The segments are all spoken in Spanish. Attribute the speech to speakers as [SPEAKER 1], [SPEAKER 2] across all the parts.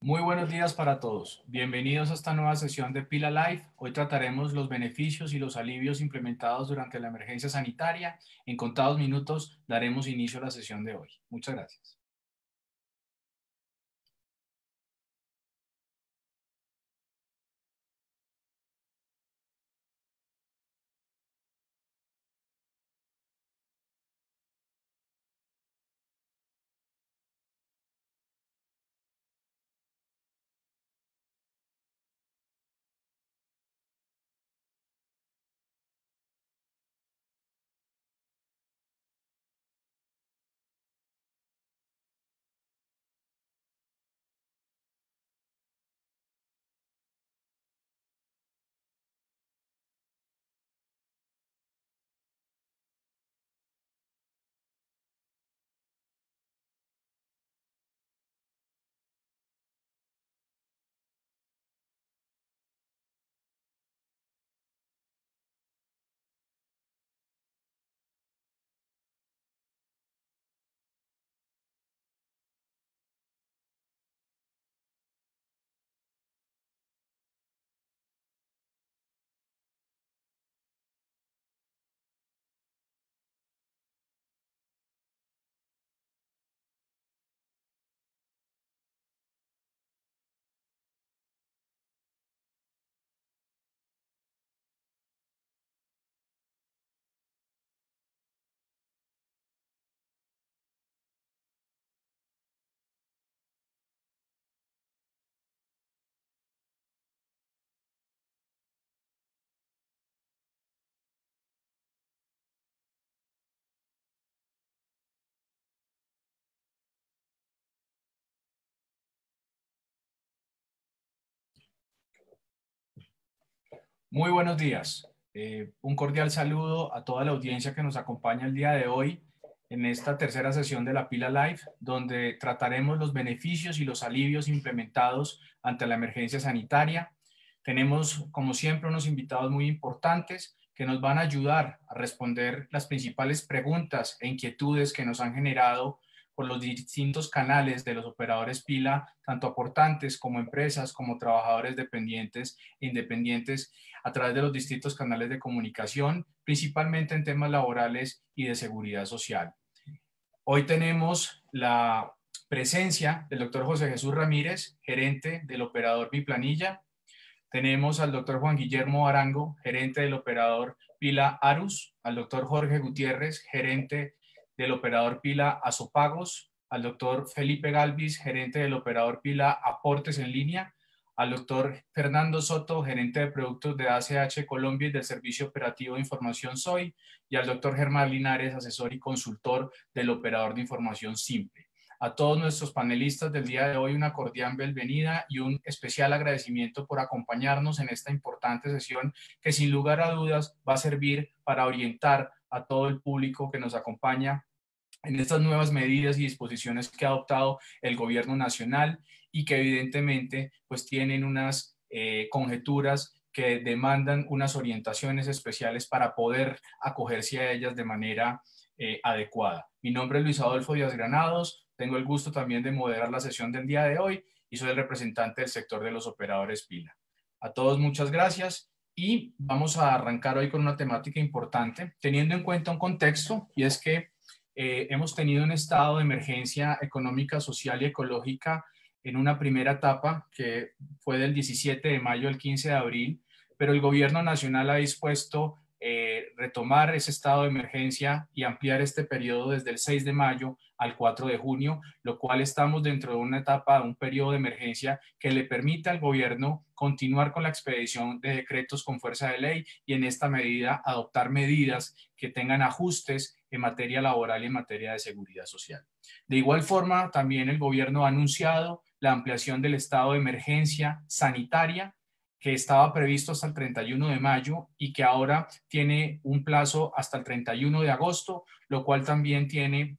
[SPEAKER 1] Muy buenos días para todos. Bienvenidos a esta nueva sesión de Pila Live. Hoy trataremos los beneficios y los alivios implementados durante la emergencia sanitaria. En contados minutos daremos inicio a la sesión de hoy. Muchas gracias. Muy buenos días. Un cordial saludo a toda la audiencia que nos acompaña el día de hoy en esta tercera sesión de la Pila Live, donde trataremos los beneficios y los alivios implementados ante la emergencia sanitaria. Tenemos, como siempre, unos invitados muy importantes que nos van a ayudar a responder las principales preguntas e inquietudes que nos han generado por los distintos canales de los operadores Pila, tanto aportantes como empresas, como trabajadores dependientes e independientes, a través de los distintos canales de comunicación, principalmente en temas laborales y de seguridad social. Hoy tenemos la presencia del doctor José Jesús Ramírez, gerente del operador Mi Planilla. Tenemos al doctor Juan Guillermo Arango, gerente del operador Pila Arus, al doctor Jorge Gutiérrez, gerente del operador Pila Azopagos, al doctor Felipe Galvis, gerente del operador Pila Aportes en Línea, al doctor Fernando Soto, gerente de productos de ACH Colombia y del Servicio Operativo de Información SOI, y al doctor Germán Linares, asesor y consultor del operador de información Simple. A todos nuestros panelistas del día de hoy una cordial bienvenida y un especial agradecimiento por acompañarnos en esta importante sesión que sin lugar a dudas va a servir para orientar a todo el público que nos acompaña en estas nuevas medidas y disposiciones que ha adoptado el gobierno nacional y que evidentemente pues tienen unas conjeturas que demandan unas orientaciones especiales para poder acogerse a ellas de manera adecuada. Mi nombre es Luis Adolfo Díaz Granados, tengo el gusto también de moderar la sesión del día de hoy y soy el representante del sector de los operadores Pila. A todos muchas gracias y vamos a arrancar hoy con una temática importante, teniendo en cuenta un contexto, y es que hemos tenido un estado de emergencia económica, social y ecológica en una primera etapa que fue del 17 de mayo al 15 de abril, pero el gobierno nacional ha dispuesto retomar ese estado de emergencia y ampliar este periodo desde el 6 de mayo al 4 de junio, lo cual estamos dentro de una etapa, un periodo de emergencia que le permite al gobierno continuar con la expedición de decretos con fuerza de ley y en esta medida adoptar medidas que tengan ajustes en materia laboral y en materia de seguridad social. De igual forma, también el gobierno ha anunciado la ampliación del estado de emergencia sanitaria que estaba previsto hasta el 31 de mayo y que ahora tiene un plazo hasta el 31 de agosto, lo cual también tiene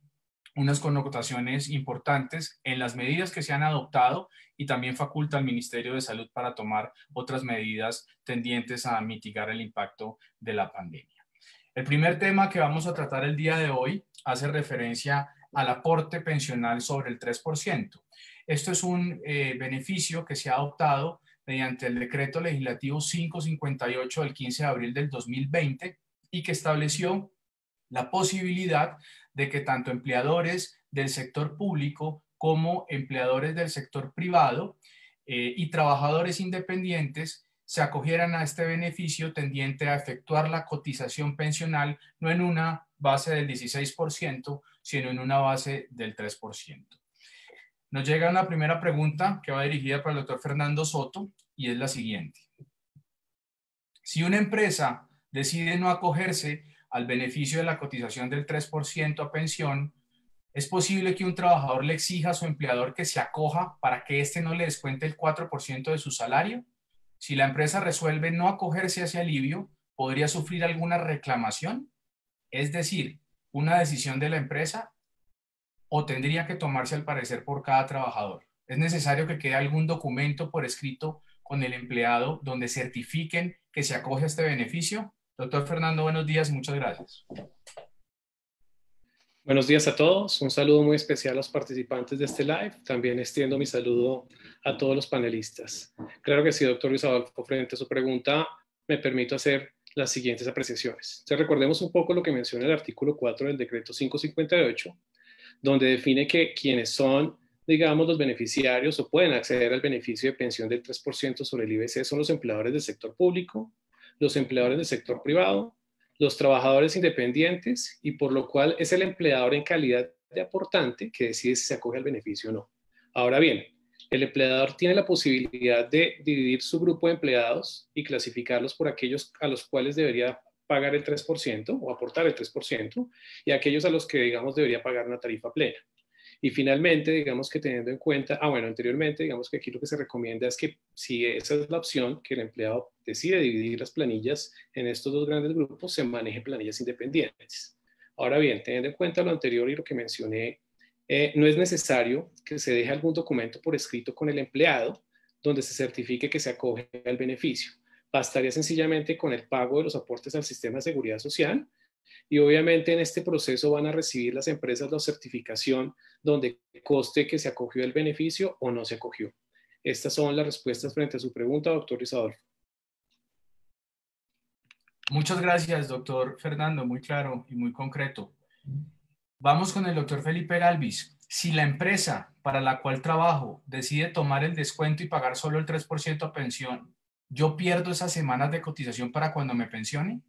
[SPEAKER 1] unas connotaciones importantes en las medidas que se han adoptado y también faculta al Ministerio de Salud para tomar otras medidas tendientes a mitigar el impacto de la pandemia. El primer tema que vamos a tratar el día de hoy hace referencia al aporte pensional sobre el 3%. Esto es un beneficio que se ha adoptado mediante el decreto legislativo 558 del 15 de abril del 2020 y que estableció la posibilidad de que tanto empleadores del sector público como empleadores del sector privado y trabajadores independientes se acogieran a este beneficio tendiente a efectuar la cotización pensional no en una base del 16%, sino en una base del 3%. Nos llega una primera pregunta que va dirigida para el doctor Fernando Soto y es la siguiente. Si una empresa decide no acogerse al beneficio de la cotización del 3% a pensión, ¿es posible que un trabajador le exija a su empleador que se acoja para que éste no le descuente el 4% de su salario? Si la empresa resuelve no acogerse a ese alivio, ¿podría sufrir alguna reclamación? Es decir, una decisión de la empresa o tendría que tomarse al parecer por cada trabajador. ¿Es necesario que quede algún documento por escrito con el empleado donde certifiquen que se acoge a este beneficio? Doctor Fernando, buenos días y muchas gracias.
[SPEAKER 2] Buenos días a todos. Un saludo muy especial a los participantes de este live. También extiendo mi saludo a todos los panelistas. Claro que sí, doctor Luis Adolfo, frente a su pregunta, me permito hacer las siguientes apreciaciones. Entonces, recordemos un poco lo que menciona el artículo 4 del decreto 558, donde define que quienes son, digamos, los beneficiarios o pueden acceder al beneficio de pensión del 3% sobre el IBC son los empleadores del sector público, los empleadores del sector privado, los trabajadores independientes y por lo cual es el empleador en calidad de aportante que decide si se acoge al beneficio o no. Ahora bien, el empleador tiene la posibilidad de dividir su grupo de empleados y clasificarlos por aquellos a los cuales debería pagar el 3% o aportar el 3% y aquellos a los que, digamos, debería pagar una tarifa plena. Y finalmente, digamos que teniendo en cuenta, anteriormente, digamos que aquí lo que se recomienda es que si esa es la opción, que el empleado decide dividir las planillas en estos dos grandes grupos, se maneje planillas independientes. Ahora bien, teniendo en cuenta lo anterior y lo que mencioné, no es necesario que se deje algún documento por escrito con el empleado donde se certifique que se acoge al beneficio. Bastaría sencillamente con el pago de los aportes al sistema de seguridad social y obviamente en este proceso van a recibir las empresas la certificación donde conste que se acogió el beneficio o no se acogió. Estas son las respuestas frente a su pregunta, doctor Luis Adolfo.
[SPEAKER 1] Muchas gracias, doctor Fernando, muy claro y muy concreto. Vamos con el doctor Felipe Galvis. Si la empresa para la cual trabajo decide tomar el descuento y pagar solo el 3% a pensión, ¿yo pierdo esas semanas de cotización para cuando me pensione?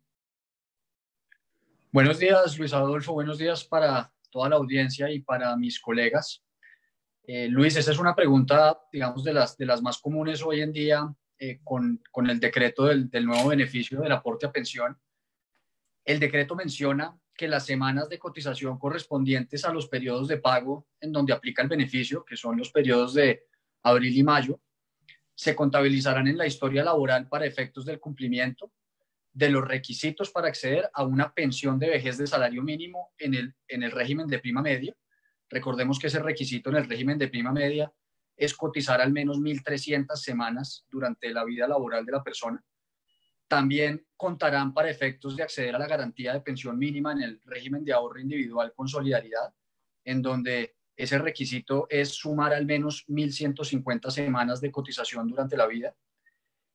[SPEAKER 3] Buenos días, Luis Adolfo. Buenos días para toda la audiencia y para mis colegas. Luis, esa es una pregunta, digamos, de las más comunes hoy en día con el decreto del nuevo beneficio del aporte a pensión. El decreto menciona que las semanas de cotización correspondientes a los periodos de pago en donde aplica el beneficio, que son los periodos de abril y mayo, se contabilizarán en la historia laboral para efectos del cumplimiento de los requisitos para acceder a una pensión de vejez de salario mínimo en el régimen de prima media. Recordemos que ese requisito en el régimen de prima media es cotizar al menos 1.300 semanas durante la vida laboral de la persona. También contarán para efectos de acceder a la garantía de pensión mínima en el régimen de ahorro individual con solidaridad, en donde ese requisito es sumar al menos 1.150 semanas de cotización durante la vida.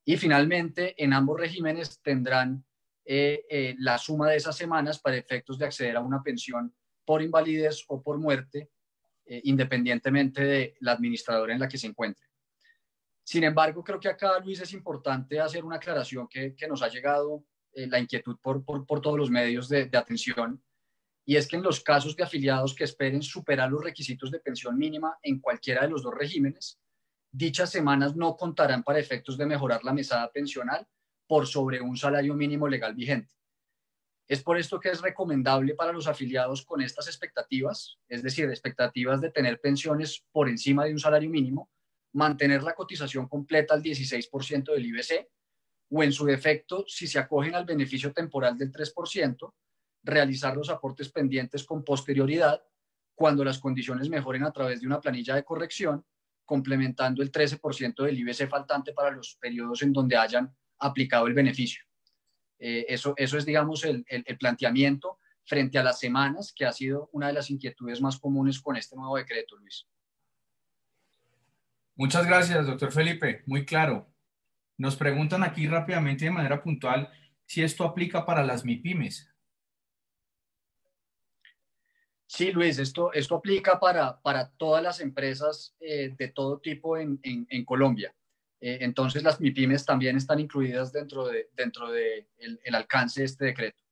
[SPEAKER 3] Y finalmente, en ambos regímenes tendrán la suma de esas semanas para efectos de acceder a una pensión por invalidez o por muerte, independientemente de la administradora en la que se encuentre. Sin embargo, creo que acá, Luis, es importante hacer una aclaración que nos ha llegado la inquietud por todos los medios de atención, y es que en los casos de afiliados que esperen superar los requisitos de pensión mínima en cualquiera de los dos regímenes, dichas semanas no contarán para efectos de mejorar la mesada pensional por sobre un salario mínimo legal vigente. Es por esto que es recomendable para los afiliados con estas expectativas, es decir, expectativas de tener pensiones por encima de un salario mínimo, mantener la cotización completa al 16% del IBC o en su defecto, si se acogen al beneficio temporal del 3%, realizar los aportes pendientes con posterioridad cuando las condiciones mejoren a través de una planilla de corrección, complementando el 13% del IBC faltante para los periodos en donde hayan aplicado el beneficio. Eso es, digamos, el planteamiento frente a las semanas, que ha sido una de las inquietudes más comunes con este nuevo decreto, Luis.
[SPEAKER 1] Muchas gracias, doctor Felipe. Muy claro. Nos preguntan aquí rápidamente de manera puntual si esto aplica para las MIPYMES.
[SPEAKER 3] Sí, Luis, esto aplica para todas las empresas de todo tipo en Colombia. Entonces, las MIPYMES también están incluidas dentro de el alcance de este decreto.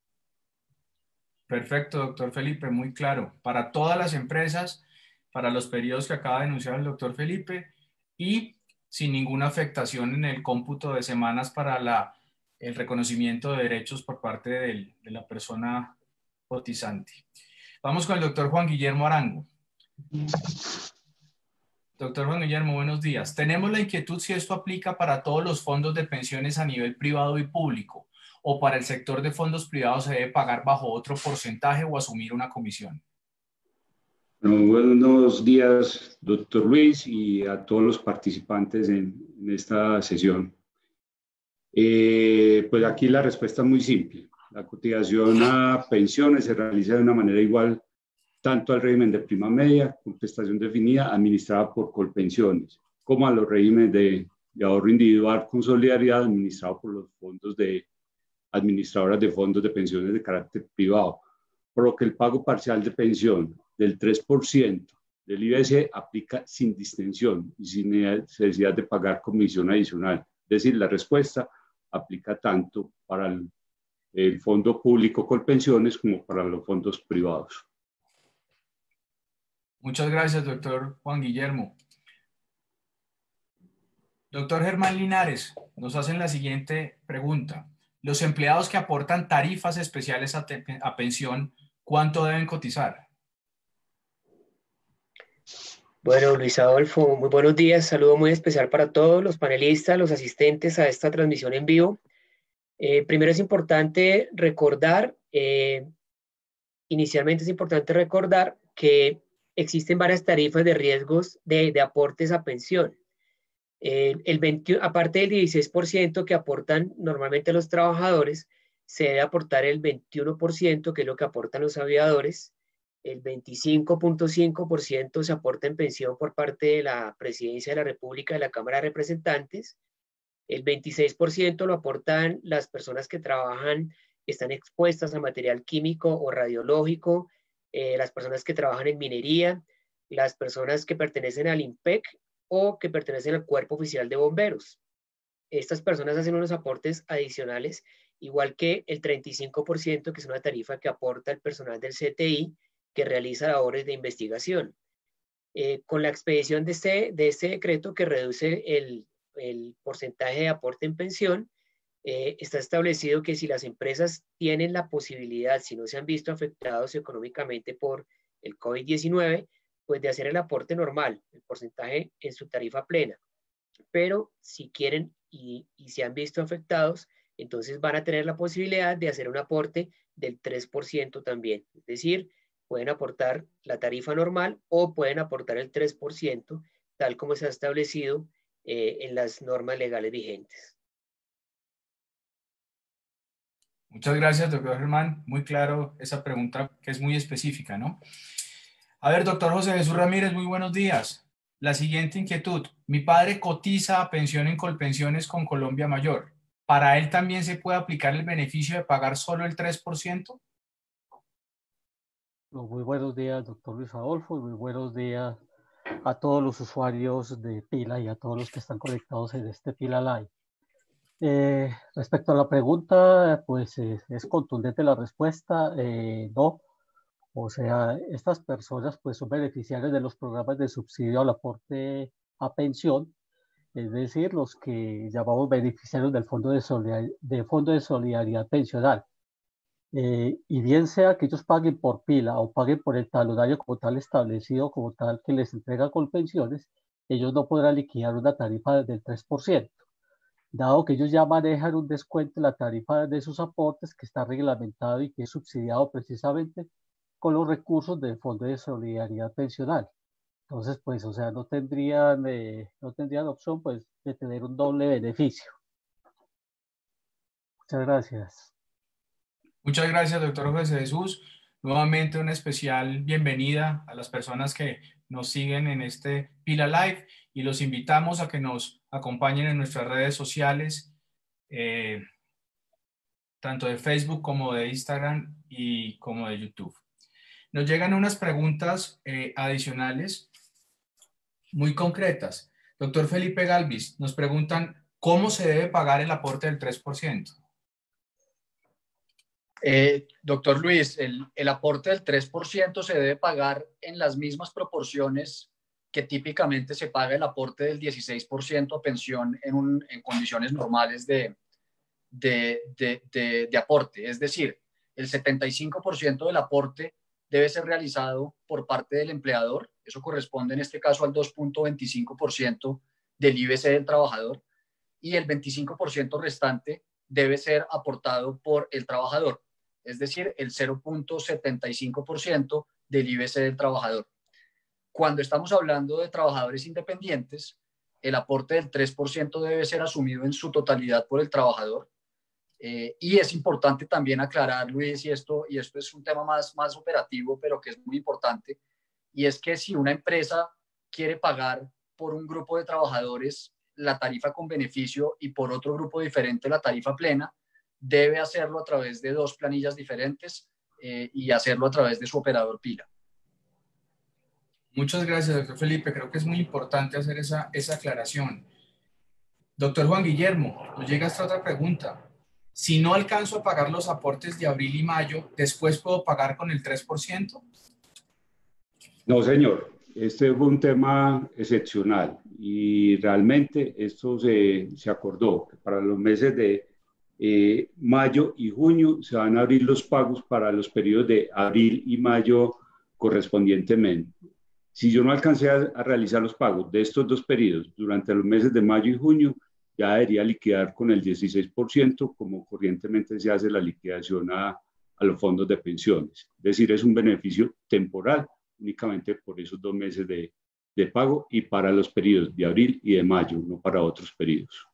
[SPEAKER 1] Perfecto, doctor Felipe, muy claro. Para todas las empresas, para los periodos que acaba de denunciar el doctor Felipe y sin ninguna afectación en el cómputo de semanas para el reconocimiento de derechos por parte de la persona cotizante. Vamos con el doctor Juan Guillermo Arango. Doctor Juan Guillermo, buenos días. Tenemos la inquietud si esto aplica para todos los fondos de pensiones a nivel privado y público, o para el sector de fondos privados se debe pagar bajo otro porcentaje o asumir una comisión.
[SPEAKER 4] Bueno, buenos días, doctor Luis, y a todos los participantes en esta sesión. Pues aquí la respuesta es muy simple. La cotización a pensiones se realiza de una manera igual tanto al régimen de prima media, con prestación definida, administrada por Colpensiones, como a los regímenes de ahorro individual con solidaridad, administrado por los fondos de administradoras de fondos de pensiones de carácter privado, por lo que el pago parcial de pensión del 3% del IBC aplica sin distinción y sin necesidad de pagar comisión adicional. Es decir, la respuesta aplica tanto para el fondo público Colpensiones como para los fondos privados.
[SPEAKER 1] Muchas gracias, doctor Juan Guillermo. Doctor Germán Linares, nos hacen la siguiente pregunta. Los empleados que aportan tarifas especiales a pensión, ¿cuánto deben cotizar?
[SPEAKER 5] Bueno, Luis Adolfo, muy buenos días. Saludo muy especial para todos los panelistas, los asistentes a esta transmisión en vivo. Primero es importante recordar, inicialmente es importante recordar que existen varias tarifas de riesgos de aportes a pensión. Aparte del 16% que aportan normalmente los trabajadores, se debe aportar el 21%, que es lo que aportan los aviadores. El 25.5% se aporta en pensión por parte de la Presidencia de la República, de la Cámara de Representantes. El 26% lo aportan las personas que trabajan, están expuestas a material químico o radiológico, las personas que trabajan en minería, las personas que pertenecen al IMPEC o que pertenecen al Cuerpo Oficial de Bomberos. Estas personas hacen unos aportes adicionales, igual que el 35%, que es una tarifa que aporta el personal del CTI, que realiza labores de investigación. Con la expedición de este decreto que reduce el porcentaje de aporte en pensión, está establecido que si las empresas tienen la posibilidad, si no se han visto afectados económicamente por el COVID-19, pues de hacer el aporte normal, el porcentaje en su tarifa plena. Pero si quieren y se han visto afectados, entonces van a tener la posibilidad de hacer un aporte del 3% también. Es decir, pueden aportar la tarifa normal o pueden aportar el 3%, tal como se ha establecido en las normas legales vigentes.
[SPEAKER 1] Muchas gracias, doctor Germán. Muy claro esa pregunta que es muy específica, ¿no? A ver, doctor José Jesús Ramírez, muy buenos días. La siguiente inquietud. Mi padre cotiza a pensión en Colpensiones con Colombia Mayor. ¿Para él también se puede aplicar el beneficio de pagar solo el 3%?
[SPEAKER 6] Muy buenos días, doctor Luis Adolfo, y muy buenos días a todos los usuarios de Pila y a todos los que están conectados en este Pila Live. Respecto a la pregunta, pues es contundente la respuesta, no. O sea, estas personas pues son beneficiarios de los programas de subsidio al aporte a pensión, es decir, los que llamamos beneficiarios del Fondo de Solidaridad Pensional. Y bien sea que ellos paguen por pila o paguen por el talonario como tal establecido, como tal que les entrega Colpensiones, ellos no podrán liquidar una tarifa del 3%, dado que ellos ya manejan un descuento en la tarifa de sus aportes que está reglamentado y que es subsidiado precisamente con los recursos del Fondo de Solidaridad Pensional. Entonces, pues, o sea, no tendrían opción, pues, de tener un doble beneficio. Muchas gracias.
[SPEAKER 1] Muchas gracias, doctor José Jesús. Nuevamente una especial bienvenida a las personas que nos siguen en este Pila Live y los invitamos a que nos acompañen en nuestras redes sociales, tanto de Facebook como de Instagram y como de YouTube. Nos llegan unas preguntas adicionales muy concretas. Doctor Felipe Galvis, nos preguntan, ¿cómo se debe pagar el aporte del 3%?
[SPEAKER 3] Doctor Luis, el aporte del 3% se debe pagar en las mismas proporciones que típicamente se paga el aporte del 16% a pensión en condiciones normales de aporte. Es decir, el 75% del aporte debe ser realizado por parte del empleador. Eso corresponde en este caso al 2.25% del IBC del trabajador, y el 25% restante debe ser aportado por el trabajador, es decir, el 0.75% del IBC del trabajador. Cuando estamos hablando de trabajadores independientes, el aporte del 3% debe ser asumido en su totalidad por el trabajador. Y es importante también aclarar, Luis, y esto es un tema más operativo, pero que es muy importante, y es que si una empresa quiere pagar por un grupo de trabajadores la tarifa con beneficio y por otro grupo diferente la tarifa plena, debe hacerlo a través de 2 planillas diferentes y hacerlo a través de su operador pila.
[SPEAKER 1] Muchas gracias, doctor Felipe. Creo que es muy importante hacer esa aclaración. Doctor Juan Guillermo, nos llega esta otra pregunta. Si no alcanzo a pagar los aportes de abril y mayo, ¿después puedo pagar con el 3%?
[SPEAKER 4] No, señor. Este fue un tema excepcional y realmente esto se acordó que para los meses de mayo y junio se van a abrir los pagos para los periodos de abril y mayo correspondientemente. Si yo no alcancé a realizar los pagos de estos 2 periodos durante los meses de mayo y junio, ya debería liquidar con el 16%, como corrientemente se hace la liquidación a los fondos de pensiones. Es decir, es un beneficio temporal, únicamente por esos 2 meses de pago y para los periodos de abril y de mayo, no para otros periodos.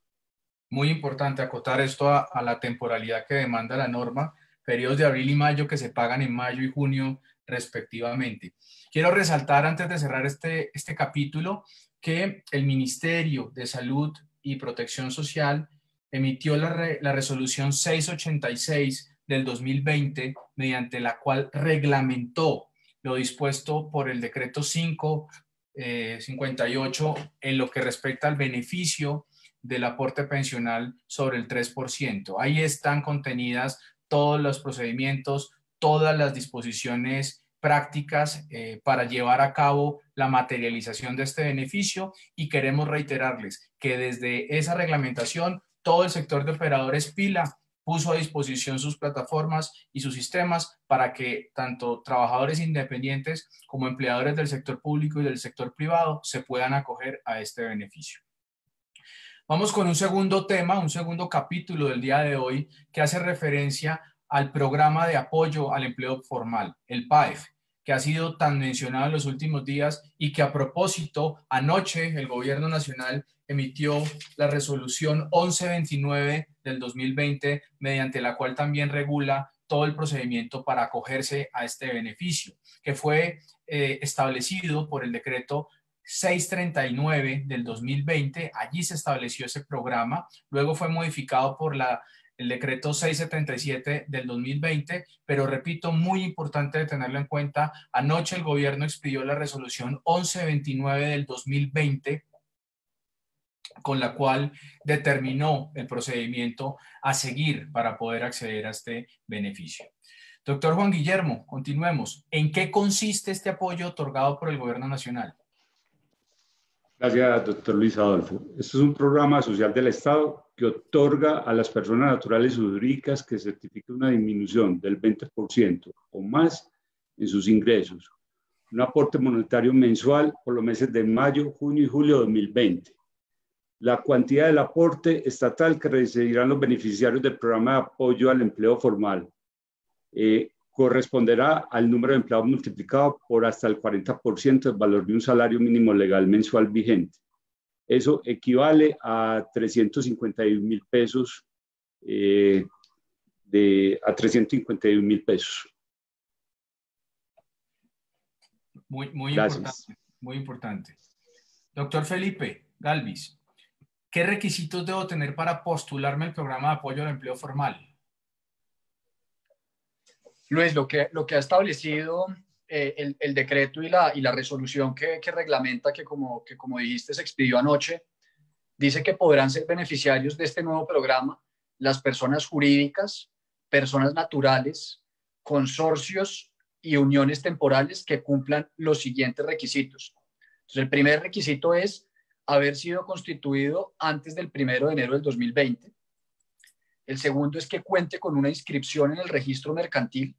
[SPEAKER 1] Muy importante acotar esto a la temporalidad que demanda la norma, periodos de abril y mayo que se pagan en mayo y junio respectivamente. Quiero resaltar antes de cerrar este capítulo que el Ministerio de Salud y Protección Social emitió la resolución 686 del 2020, mediante la cual reglamentó lo dispuesto por el decreto 558 en lo que respecta al beneficio del aporte pensional sobre el 3%. Ahí están contenidas todos los procedimientos, todas las disposiciones prácticas para llevar a cabo la materialización de este beneficio, y queremos reiterarles que desde esa reglamentación todo el sector de operadores pila puso a disposición sus plataformas y sus sistemas para que tanto trabajadores independientes como empleadores del sector público y del sector privado se puedan acoger a este beneficio. Vamos con un segundo tema, un segundo capítulo del día de hoy que hace referencia al programa de apoyo al empleo formal, el PAEF, que ha sido tan mencionado en los últimos días y que a propósito anoche el Gobierno Nacional emitió la resolución 1129 del 2020, mediante la cual también regula todo el procedimiento para acogerse a este beneficio, que fue establecido por el decreto 639 del 2020. Allí se estableció ese programa, luego fue modificado por el decreto 677 del 2020, pero repito, muy importante de tenerlo en cuenta, anoche el gobierno expidió la resolución 1129 del 2020, con la cual determinó el procedimiento a seguir para poder acceder a este beneficio. Doctor Juan Guillermo, continuemos. ¿En qué consiste este apoyo otorgado por el Gobierno Nacional?
[SPEAKER 4] Gracias, doctor Luis Adolfo. Este es un programa social del Estado que otorga a las personas naturales y jurídicas que certifiquen una disminución del 20% o más en sus ingresos, un aporte monetario mensual por los meses de mayo, junio y julio de 2020. La cuantía del aporte estatal que recibirán los beneficiarios del programa de apoyo al empleo formal corresponderá al número de empleados multiplicado por hasta el 40% del valor de un salario mínimo legal mensual vigente. Eso equivale a 351.000 pesos, a 351.000 pesos.
[SPEAKER 1] Muy importante, muy importante. Doctor Felipe Galvis, ¿qué requisitos debo tener para postularme al programa de apoyo al empleo formal?
[SPEAKER 3] Luis, lo que ha establecido el decreto y la resolución que reglamenta, que como dijiste se expidió anoche, dice que podrán ser beneficiarios de este nuevo programa las personas jurídicas, personas naturales, consorcios y uniones temporales que cumplan los siguientes requisitos. Entonces, el primer requisito es haber sido constituido antes del 1 de enero del 2020. El segundo es que cuente con una inscripción en el registro mercantil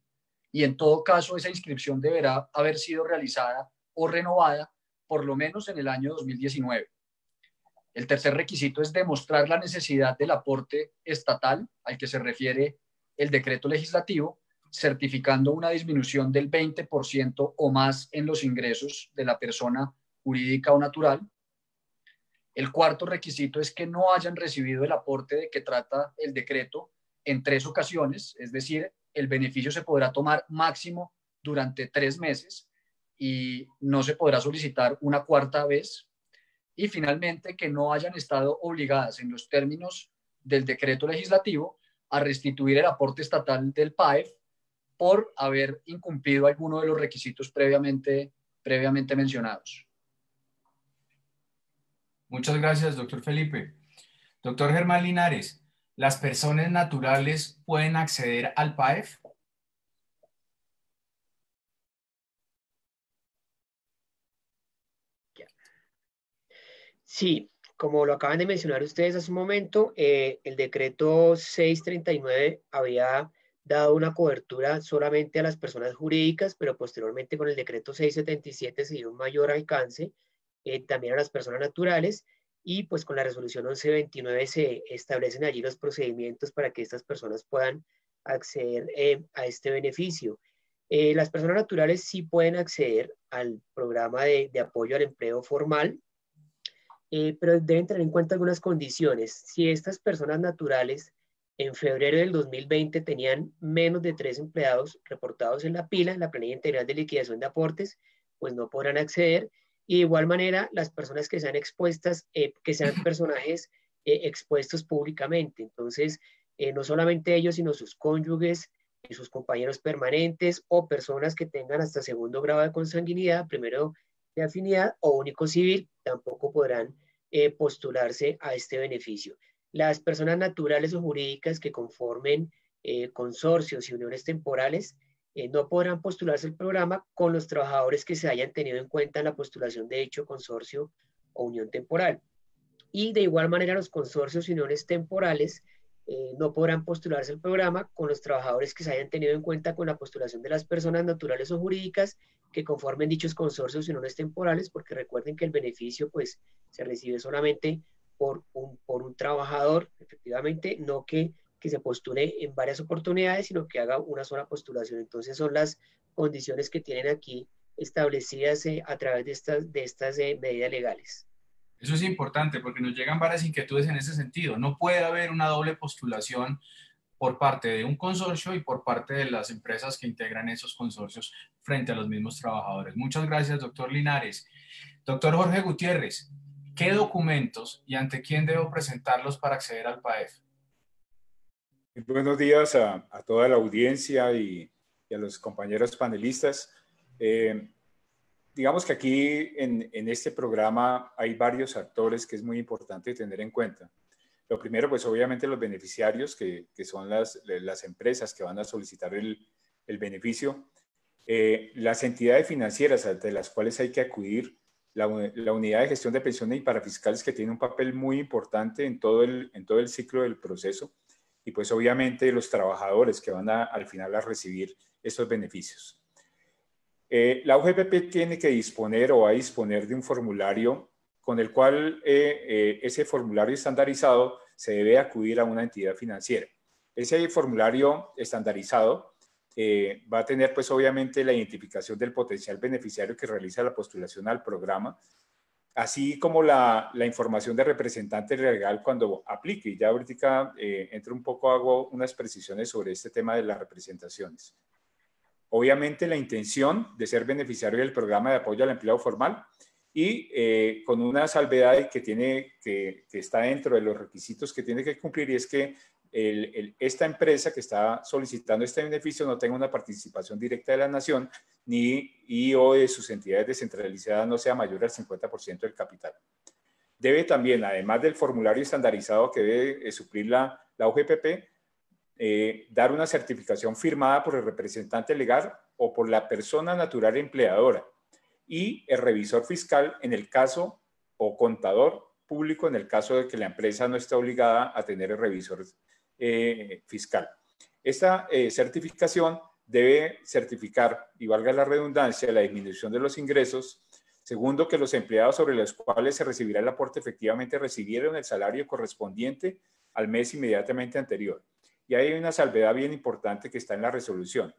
[SPEAKER 3] y en todo caso esa inscripción deberá haber sido realizada o renovada por lo menos en el año 2019. El tercer requisito es demostrar la necesidad del aporte estatal al que se refiere el decreto legislativo, certificando una disminución del 20% o más en los ingresos de la persona jurídica o natural. El cuarto requisito es que no hayan recibido el aporte de que trata el decreto en 3 ocasiones, es decir, el beneficio se podrá tomar máximo durante 3 meses y no se podrá solicitar una cuarta vez. Y finalmente, que no hayan estado obligadas en los términos del decreto legislativo a restituir el aporte estatal del PAEF por haber incumplido alguno de los requisitos previamente mencionados.
[SPEAKER 1] Muchas gracias, doctor Felipe. Doctor Germán Linares, ¿las personas naturales pueden acceder al PAEF?
[SPEAKER 5] Sí, como lo acaban de mencionar ustedes hace un momento, el decreto 639 había dado una cobertura solamente a las personas jurídicas, pero posteriormente con el decreto 677 se dio un mayor alcance también a las personas naturales y pues con la resolución 1129 se establecen allí los procedimientos para que estas personas puedan acceder a este beneficio. Las personas naturales sí pueden acceder al programa de apoyo al empleo formal, pero deben tener en cuenta algunas condiciones. Si estas personas naturales en febrero del 2020 tenían menos de 3 empleados reportados en la pila, en la planilla integral de liquidación de aportes, pues no podrán acceder. Y de igual manera, las personas que sean expuestas, que sean personajes expuestos públicamente. Entonces, no solamente ellos, sino sus cónyuges, sus compañeros permanentes o personas que tengan hasta 2º grado de consanguinidad, primero de afinidad o único civil, tampoco podrán postularse a este beneficio. Las personas naturales o jurídicas que conformen consorcios y uniones temporales no podrán postularse al programa con los trabajadores que se hayan tenido en cuenta en la postulación de dicho consorcio o unión temporal. Y de igual manera los consorcios y uniones temporales no podrán postularse al programa con los trabajadores que se hayan tenido en cuenta con la postulación de las personas naturales o jurídicas que conformen dichos consorcios y uniones temporales, porque recuerden que el beneficio pues se recibe solamente por un trabajador, efectivamente, no que se postule en varias oportunidades, sino que haga una sola postulación. Entonces son las condiciones que tienen aquí establecidas a través de estas medidas legales.
[SPEAKER 1] Eso es importante porque nos llegan varias inquietudes en ese sentido. No puede haber una doble postulación por parte de un consorcio y por parte de las empresas que integran esos consorcios frente a los mismos trabajadores. Muchas gracias, doctor Linares. Doctor Jorge Gutiérrez, ¿qué documentos y ante quién debo presentarlos para acceder al PAEF?
[SPEAKER 7] Buenos días a toda la audiencia y a los compañeros panelistas. Digamos que aquí en este programa hay varios actores que es muy importante tener en cuenta. Lo primero, pues obviamente los beneficiarios, que son las empresas que van a solicitar el beneficio, las entidades financieras ante las cuales hay que acudir, la unidad de gestión de pensiones y parafiscales que tiene un papel muy importante en todo el ciclo del proceso, y pues obviamente los trabajadores que van al final a recibir estos beneficios. La UGPP tiene que disponer o va a disponer de un formulario con el cual ese formulario estandarizado se debe acudir a una entidad financiera. Ese formulario estandarizado va a tener pues obviamente la identificación del potencial beneficiario que realiza la postulación al programa, así como la información de representante legal cuando aplique. Ya ahorita entro un poco, hago unas precisiones sobre este tema de las representaciones. Obviamente la intención de ser beneficiario del programa de apoyo al empleo formal y con una salvedad que está dentro de los requisitos que tiene que cumplir, y es que esta empresa que está solicitando este beneficio no tenga una participación directa de la nación ni o de sus entidades descentralizadas no sea mayor al 50% del capital. Debe también, además del formulario estandarizado que debe suplir la UGPP, dar una certificación firmada por el representante legal o por la persona natural empleadora y el revisor fiscal en el caso, o contador público en el caso de que la empresa no esté obligada a tener el revisor fiscal. Esta certificación debe certificar, y valga la redundancia, la disminución de los ingresos. Segundo, que los empleados sobre los cuales se recibirá el aporte efectivamente recibieron el salario correspondiente al mes inmediatamente anterior. Y hay una salvedad bien importante que está en la resolución,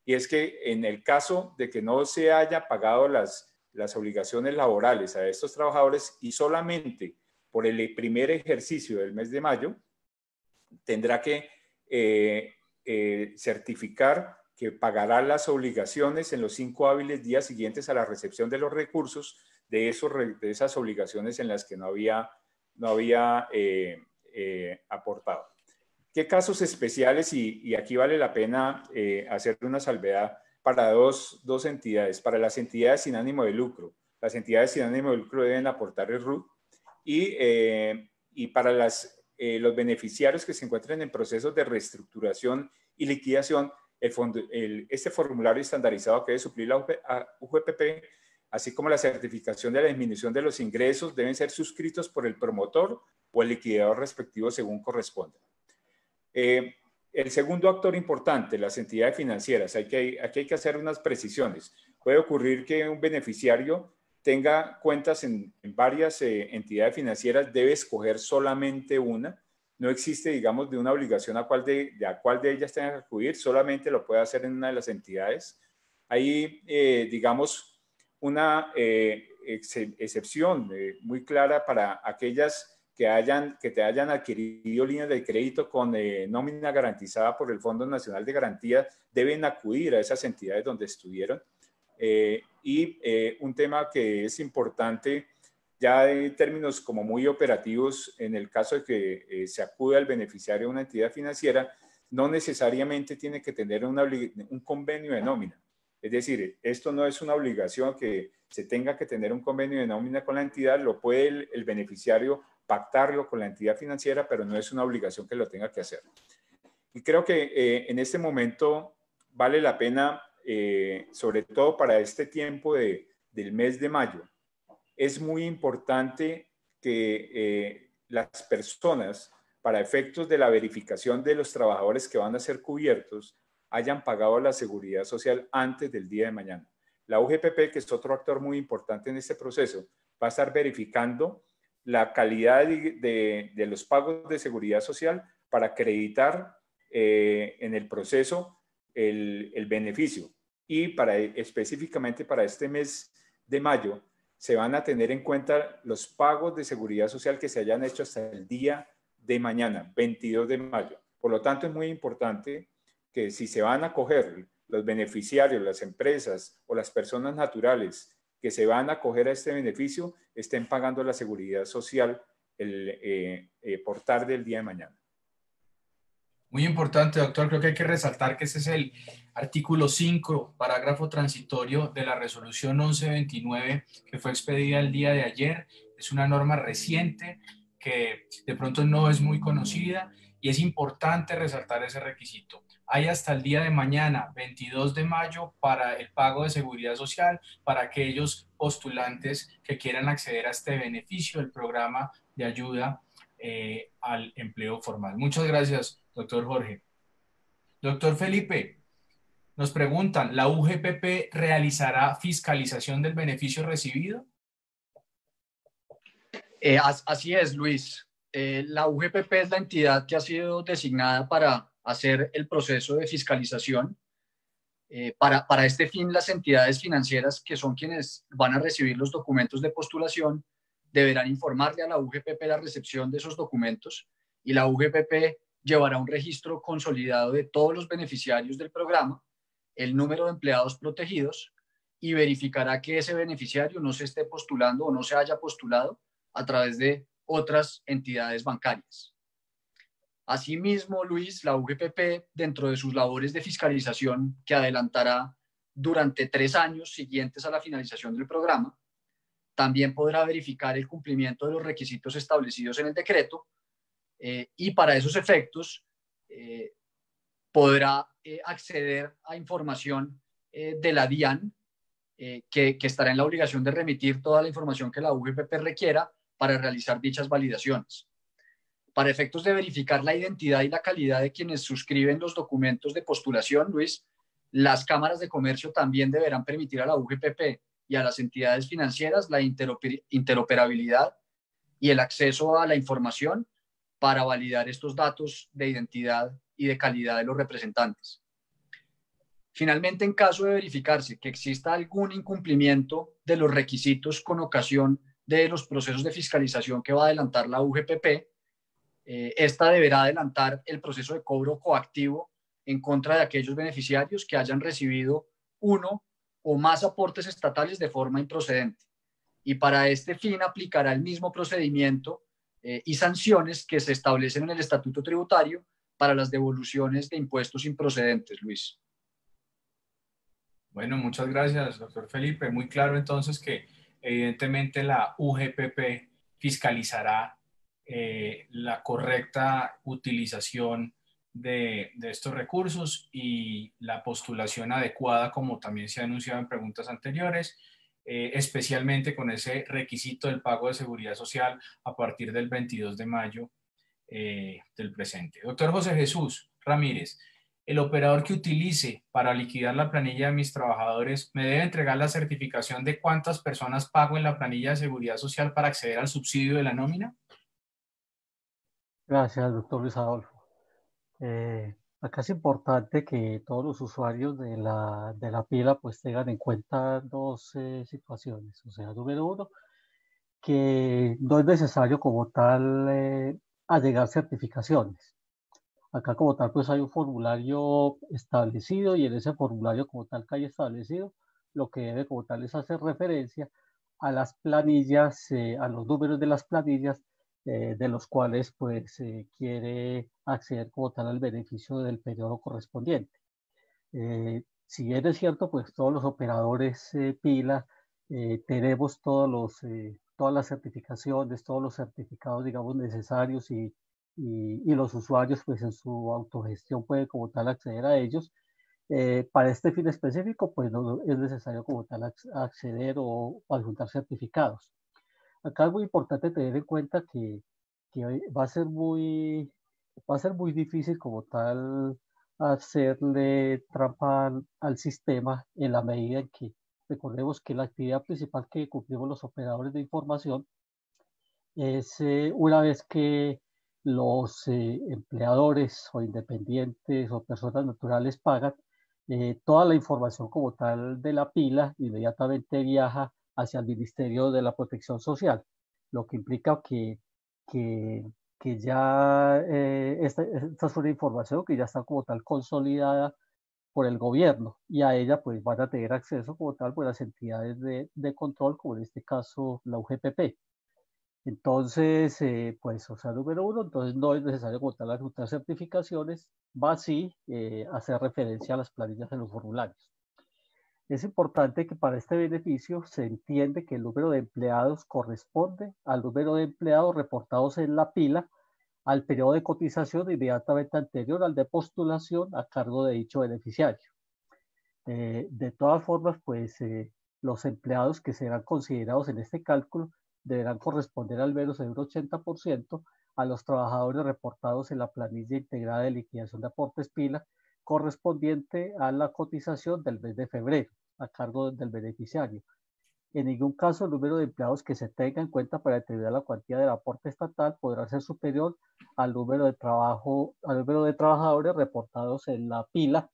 [SPEAKER 7] y es que en el caso de que no se haya pagado las obligaciones laborales a estos trabajadores y solamente por el primer ejercicio del mes de mayo, tendrá que certificar que pagará las obligaciones en los 5 hábiles días siguientes a la recepción de los recursos de esas obligaciones en las que no había aportado. ¿Qué casos especiales? Y aquí vale la pena hacer una salvedad para dos entidades. Para las entidades sin ánimo de lucro. Las entidades sin ánimo de lucro deben aportar el RUT, y para los beneficiarios que se encuentren en procesos de reestructuración y liquidación, este formulario estandarizado que debe suplir la UGPP, así como la certificación de la disminución de los ingresos, deben ser suscritos por el promotor o el liquidador respectivo según corresponda. El segundo actor importante, las entidades financieras. Aquí hay que hacer unas precisiones. Puede ocurrir que un beneficiario tenga cuentas en varias entidades financieras, debe escoger solamente una. No existe, digamos, de una obligación a cuál de ellas tenga que acudir, solamente lo puede hacer en una de las entidades. Hay, digamos, una excepción muy clara para aquellas que te hayan adquirido líneas de crédito con nómina garantizada por el Fondo Nacional de Garantía, deben acudir a esas entidades donde estuvieron. Un tema que es importante ya en términos como muy operativos, en el caso de que se acude al beneficiario a una entidad financiera, no necesariamente tiene que tener un convenio de nómina. Es decir, esto no es una obligación que se tenga que tener un convenio de nómina con la entidad, lo puede el beneficiario pactarlo con la entidad financiera, pero no es una obligación que lo tenga que hacer. Y creo que en este momento vale la pena, sobre todo para este tiempo del mes de mayo, es muy importante que las personas, para efectos de la verificación de los trabajadores que van a ser cubiertos, hayan pagado la seguridad social antes del día de mañana. La UGPP, que es otro actor muy importante en este proceso, va a estar verificando la calidad de los pagos de seguridad social para acreditar en el proceso el beneficio. Y específicamente para este mes de mayo, se van a tener en cuenta los pagos de seguridad social que se hayan hecho hasta el día de mañana, 22 de mayo. Por lo tanto, es muy importante que si se van a acoger los beneficiarios, las empresas o las personas naturales que se van a acoger a este beneficio, estén pagando la seguridad social por tarde del día de mañana.
[SPEAKER 1] Muy importante, doctor. Creo que hay que resaltar que ese es el artículo 5, parágrafo transitorio de la resolución 1129 que fue expedida el día de ayer. Es una norma reciente que de pronto no es muy conocida y es importante resaltar ese requisito. Hay hasta el día de mañana, 22 de mayo, para el pago de seguridad social para aquellos postulantes que quieran acceder a este beneficio, el programa de ayuda al empleo formal. Muchas gracias, doctor Jorge. Doctor Felipe, nos preguntan, ¿la UGPP realizará fiscalización del beneficio recibido?
[SPEAKER 3] Así es, Luis. La UGPP es la entidad que ha sido designada para hacer el proceso de fiscalización. Para este fin, las entidades financieras, que son quienes van a recibir los documentos de postulación, deberán informarle a la UGPP la recepción de esos documentos, y la UGPP llevará un registro consolidado de todos los beneficiarios del programa, el número de empleados protegidos y verificará que ese beneficiario no se esté postulando o no se haya postulado a través de otras entidades bancarias. Asimismo, Luis, la UGPP, dentro de sus labores de fiscalización que adelantará durante 3 años siguientes a la finalización del programa, también podrá verificar el cumplimiento de los requisitos establecidos en el decreto y para esos efectos podrá acceder a información de la DIAN que estará en la obligación de remitir toda la información que la UGPP requiera para realizar dichas validaciones. Para efectos de verificar la identidad y la calidad de quienes suscriben los documentos de postulación, Luis, las cámaras de comercio también deberán permitir a la UGPP y a las entidades financieras la interoperabilidad y el acceso a la información para validar estos datos de identidad y de calidad de los representantes. Finalmente, en caso de verificarse que exista algún incumplimiento de los requisitos con ocasión de los procesos de fiscalización que va a adelantar la UGPP, esta deberá adelantar el proceso de cobro coactivo en contra de aquellos beneficiarios que hayan recibido uno o más aportes estatales de forma improcedente. Y para este fin aplicará el mismo procedimiento y sanciones que se establecen en el Estatuto Tributario para las devoluciones de impuestos improcedentes, Luis.
[SPEAKER 1] Bueno, muchas gracias, doctor Felipe. Muy claro entonces que evidentemente la UGPP fiscalizará la correcta utilización de estos recursos y la postulación adecuada, como también se ha anunciado en preguntas anteriores, especialmente con ese requisito del pago de seguridad social a partir del 22 de mayo del presente. Doctor José Jesús Ramírez, el operador que utilice para liquidar la planilla de mis trabajadores me debe entregar la certificación de cuántas personas pago en la planilla de seguridad social para acceder al subsidio de la nómina.
[SPEAKER 6] Gracias, doctor Luis Adolfo. Acá es importante que todos los usuarios de la pila pues tengan en cuenta dos situaciones. O sea, número uno, que no es necesario como tal allegar certificaciones. Acá como tal pues hay un formulario establecido y en ese formulario como tal que hay establecido, lo que debe como tal es hacer referencia a las planillas, a los números de las planillas de los cuales pues quiere acceder como tal al beneficio del periodo correspondiente. Si bien es cierto, pues todos los operadores pila tenemos todas las certificaciones, todos los certificados, digamos, necesarios y los usuarios, pues en su autogestión pueden como tal acceder a ellos. Para este fin específico, pues no es necesario como tal acceder o adjuntar certificados. Acá es muy importante tener en cuenta que va a ser muy difícil como tal hacerle trampa al sistema en la medida en que recordemos que la actividad principal que cumplimos los operadores de información es una vez que los empleadores o independientes o personas naturales pagan, toda la información como tal de la pila inmediatamente viaja hacia el Ministerio de la Protección Social, lo que implica que ya esta es una información que ya está como tal consolidada por el gobierno y a ella pues van a tener acceso como tal por las entidades de control, como en este caso la UGPP. Entonces, pues, o sea, número uno, entonces no es necesario como tal adjuntar certificaciones, va sí hacer referencia a las planillas en los formularios. Es importante que para este beneficio se entiende que el número de empleados corresponde al número de empleados reportados en la pila al periodo de cotización inmediatamente anterior al de postulación a cargo de dicho beneficiario. De todas formas, pues los empleados que serán considerados en este cálculo deberán corresponder al menos en un 80% a los trabajadores reportados en la planilla integrada de liquidación de aportes pila correspondiente a la cotización del mes de febrero a cargo del beneficiario. En ningún caso el número de empleados que se tenga en cuenta para determinar la cuantía del aporte estatal podrá ser superior al número de trabajadores reportados en la pila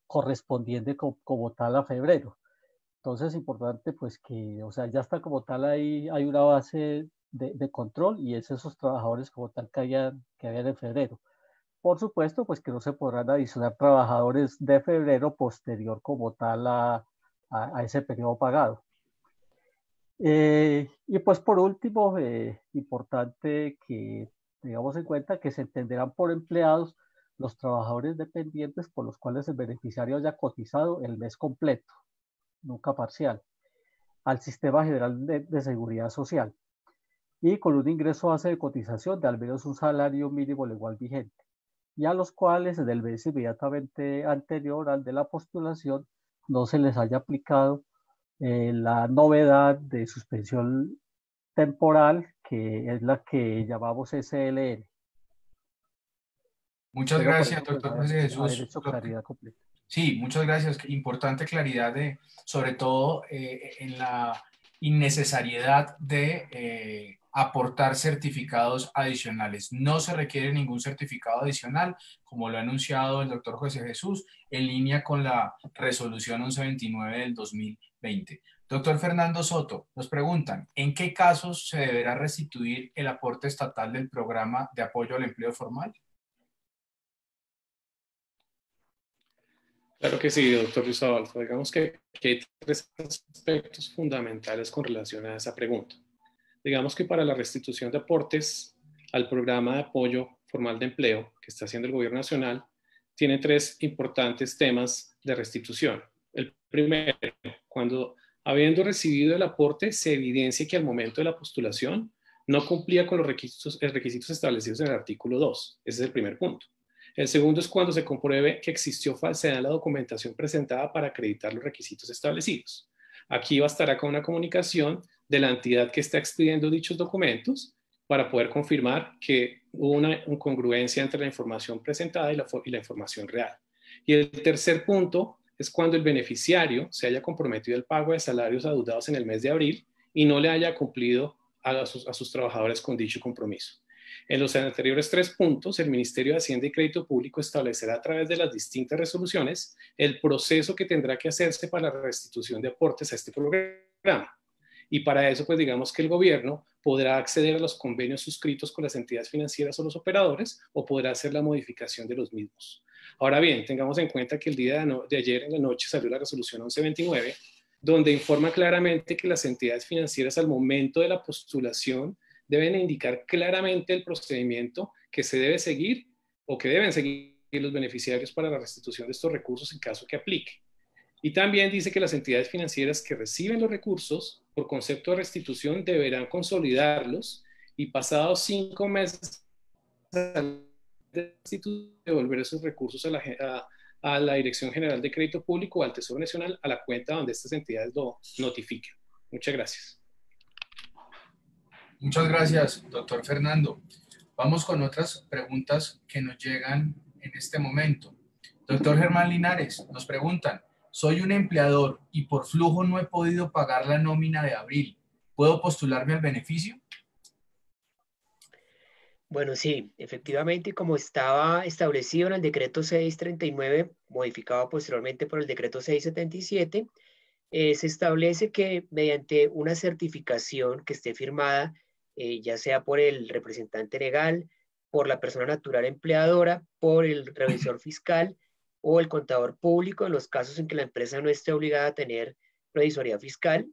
[SPEAKER 6] correspondiente como tal a febrero. Entonces es importante pues que, o sea, ya está como tal ahí, hay una base de control y es esos trabajadores como tal que habían en febrero. Por supuesto, pues que no se podrán adicionar trabajadores de febrero posterior como tal a ese periodo pagado. Y pues por último, importante que tengamos en cuenta que se entenderán por empleados los trabajadores dependientes por los cuales el beneficiario haya cotizado el mes completo, nunca parcial, al Sistema General de Seguridad Social y con un ingreso base de cotización de al menos un salario mínimo legal vigente, y a los cuales en el mes inmediatamente anterior al de la postulación no se les haya aplicado la novedad de suspensión temporal, que es la que llamamos SLN.
[SPEAKER 1] Muchas
[SPEAKER 6] Pero
[SPEAKER 1] gracias,
[SPEAKER 6] pues,
[SPEAKER 1] doctor José Jesús.
[SPEAKER 6] haber hecho claridad completa.
[SPEAKER 1] Sí, muchas gracias. Importante claridad sobre todo en la innecesariedad de aportar certificados adicionales. No se requiere ningún certificado adicional, como lo ha anunciado el doctor José Jesús, en línea con la resolución 1129 del 2020. Doctor Fernando Soto, nos preguntan, ¿en qué casos se deberá restituir el aporte estatal del programa de apoyo al empleo formal?
[SPEAKER 2] Claro que sí, doctor Luis Adolfo. Digamos que hay tres aspectos fundamentales con relación a esa pregunta. Digamos que para la restitución de aportes al programa de apoyo formal de empleo que está haciendo el gobierno nacional, tiene tres importantes temas de restitución. El primero, cuando habiendo recibido el aporte se evidencia que al momento de la postulación no cumplía con los requisitos establecidos en el artículo 2. Ese es el primer punto. El segundo es cuando se compruebe que existió falsedad en la documentación presentada para acreditar los requisitos establecidos. Aquí bastará con una comunicación de la entidad que está expidiendo dichos documentos para poder confirmar que hubo una incongruencia entre la información presentada y la información real. Y el tercer punto es cuando el beneficiario se haya comprometido al pago de salarios adeudados en el mes de abril y no le haya cumplido a sus trabajadores con dicho compromiso. En los anteriores tres puntos, el Ministerio de Hacienda y Crédito Público establecerá a través de las distintas resoluciones el proceso que tendrá que hacerse para la restitución de aportes a este programa. Y para eso, pues digamos que el gobierno podrá acceder a los convenios suscritos con las entidades financieras o los operadores o podrá hacer la modificación de los mismos. Ahora bien, tengamos en cuenta que el día de ayer en la noche salió la resolución 1129, donde informa claramente que las entidades financieras al momento de la postulación deben indicar claramente el procedimiento que se debe seguir o que deben seguir los beneficiarios para la restitución de estos recursos en caso que aplique. Y también dice que las entidades financieras que reciben los recursos por concepto de restitución deberán consolidarlos y pasados 5 meses devolver esos recursos a la Dirección General de Crédito Público o al Tesoro Nacional a la cuenta donde estas entidades lo notifiquen. Muchas gracias.
[SPEAKER 1] Muchas gracias, doctor Fernando. Vamos con otras preguntas que nos llegan en este momento. Doctor Germán Linares, nos preguntan, soy un empleador y por flujo no he podido pagar la nómina de abril. ¿Puedo postularme al beneficio?
[SPEAKER 5] Bueno, sí, efectivamente, como estaba establecido en el decreto 639, modificado posteriormente por el decreto 677, se establece que mediante una certificación que esté firmada, ya sea por el representante legal, por la persona natural empleadora, por el revisor fiscal o el contador público, en los casos en que la empresa no esté obligada a tener revisoría fiscal,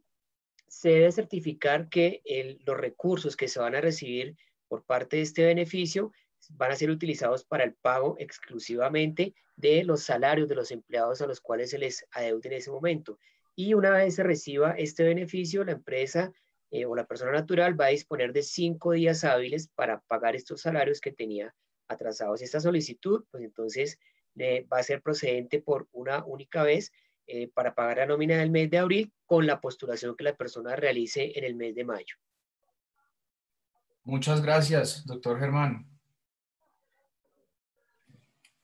[SPEAKER 5] se debe certificar que los recursos que se van a recibir por parte de este beneficio van a ser utilizados para el pago exclusivamente de los salarios de los empleados a los cuales se les adeude en ese momento. Y una vez se reciba este beneficio, la empresa o la persona natural va a disponer de 5 días hábiles para pagar estos salarios que tenía atrasados. Esta solicitud, pues entonces va a ser procedente por una única vez para pagar la nómina del mes de abril con la postulación que la persona realice en el mes de mayo.
[SPEAKER 1] Muchas gracias, doctor Germán.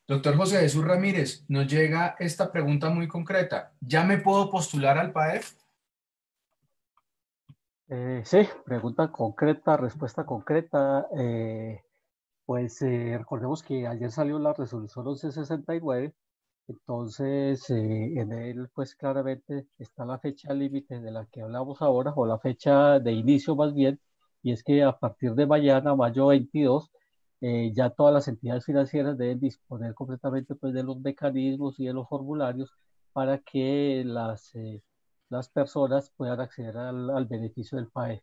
[SPEAKER 1] Doctor José Jesús Ramírez, nos llega esta pregunta muy concreta. ¿Ya me puedo postular al PAEF?
[SPEAKER 6] Sí, pregunta concreta, respuesta concreta. Recordemos que ayer salió la resolución 1169, entonces en él pues claramente está la fecha límite de la que hablamos ahora, o la fecha de inicio más bien, y es que a partir de mañana, mayo 22, ya todas las entidades financieras deben disponer completamente pues, de los mecanismos y de los formularios para que las las personas puedan acceder al beneficio del PAE.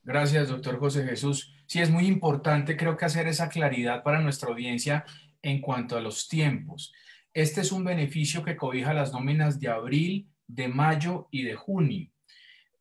[SPEAKER 1] Gracias, doctor José Jesús. Sí, es muy importante, creo que hacer esa claridad para nuestra audiencia en cuanto a los tiempos. Este es un beneficio que cobija las nóminas de abril, de mayo y de junio.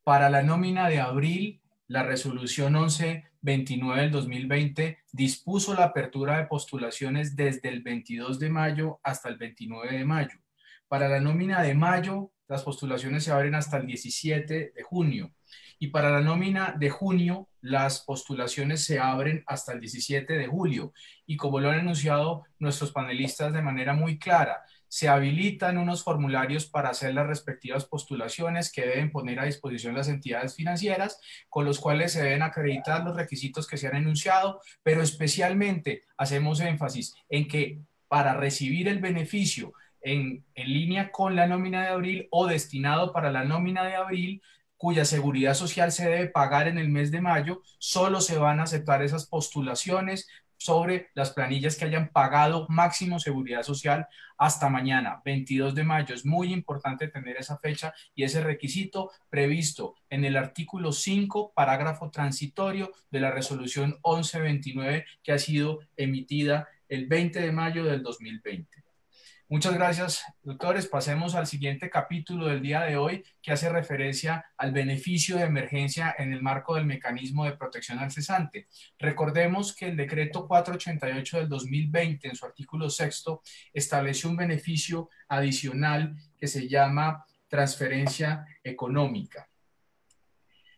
[SPEAKER 1] Para la nómina de abril, la resolución 1129 del 2020 dispuso la apertura de postulaciones desde el 22 de mayo hasta el 29 de mayo. Para la nómina de mayo, las postulaciones se abren hasta el 17 de junio. Y para la nómina de junio, las postulaciones se abren hasta el 17 de julio. Y como lo han anunciado nuestros panelistas de manera muy clara, se habilitan unos formularios para hacer las respectivas postulaciones que deben poner a disposición las entidades financieras, con los cuales se deben acreditar los requisitos que se han enunciado, pero especialmente hacemos énfasis en que para recibir el beneficio en línea con la nómina de abril o destinado para la nómina de abril, cuya seguridad social se debe pagar en el mes de mayo, solo se van a aceptar esas postulaciones sobre las planillas que hayan pagado máximo seguridad social hasta mañana, 22 de mayo. Es muy importante tener esa fecha y ese requisito previsto en el artículo 5, parágrafo transitorio de la resolución 1129 que ha sido emitida el 20 de mayo del 2020. Muchas gracias, doctores. Pasemos al siguiente capítulo del día de hoy, que hace referencia al beneficio de emergencia en el marco del mecanismo de protección al cesante. Recordemos que el decreto 488 del 2020, en su artículo 6, estableció un beneficio adicional que se llama transferencia económica.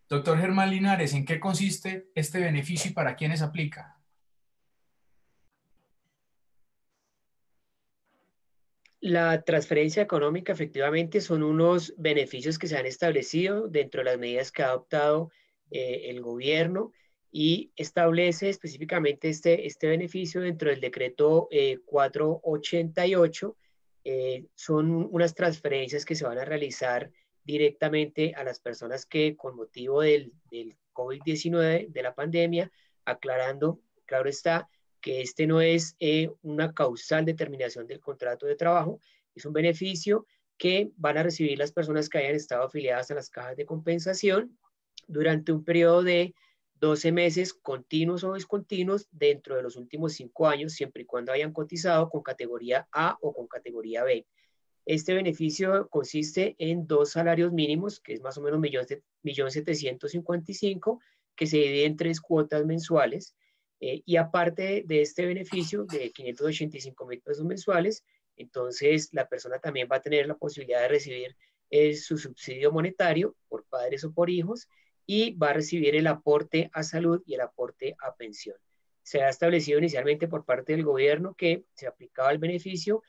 [SPEAKER 1] Doctor Germán Linares, ¿en qué consiste este beneficio y para quiénes aplica?
[SPEAKER 5] La transferencia económica efectivamente son unos beneficios que se han establecido dentro de las medidas que ha adoptado el gobierno y establece específicamente este beneficio dentro del decreto 488. Son unas transferencias que se van a realizar directamente a las personas que con motivo del COVID-19, de la pandemia, aclarando, claro está, que este no es una causal determinación del contrato de trabajo, es un beneficio que van a recibir las personas que hayan estado afiliadas a las cajas de compensación durante un periodo de 12 meses continuos o discontinuos dentro de los últimos 5 años, siempre y cuando hayan cotizado con categoría A o con categoría B. Este beneficio consiste en 2 salarios mínimos, que es más o menos 1.755.000, que se divide en 3 cuotas mensuales. Y aparte de este beneficio de 585.000 pesos mensuales, entonces la persona también va a tener la posibilidad de recibir su subsidio monetario por padres o por hijos y va a recibir el aporte a salud y el aporte a pensión. Se ha establecido inicialmente por parte del gobierno que se aplicaba el beneficio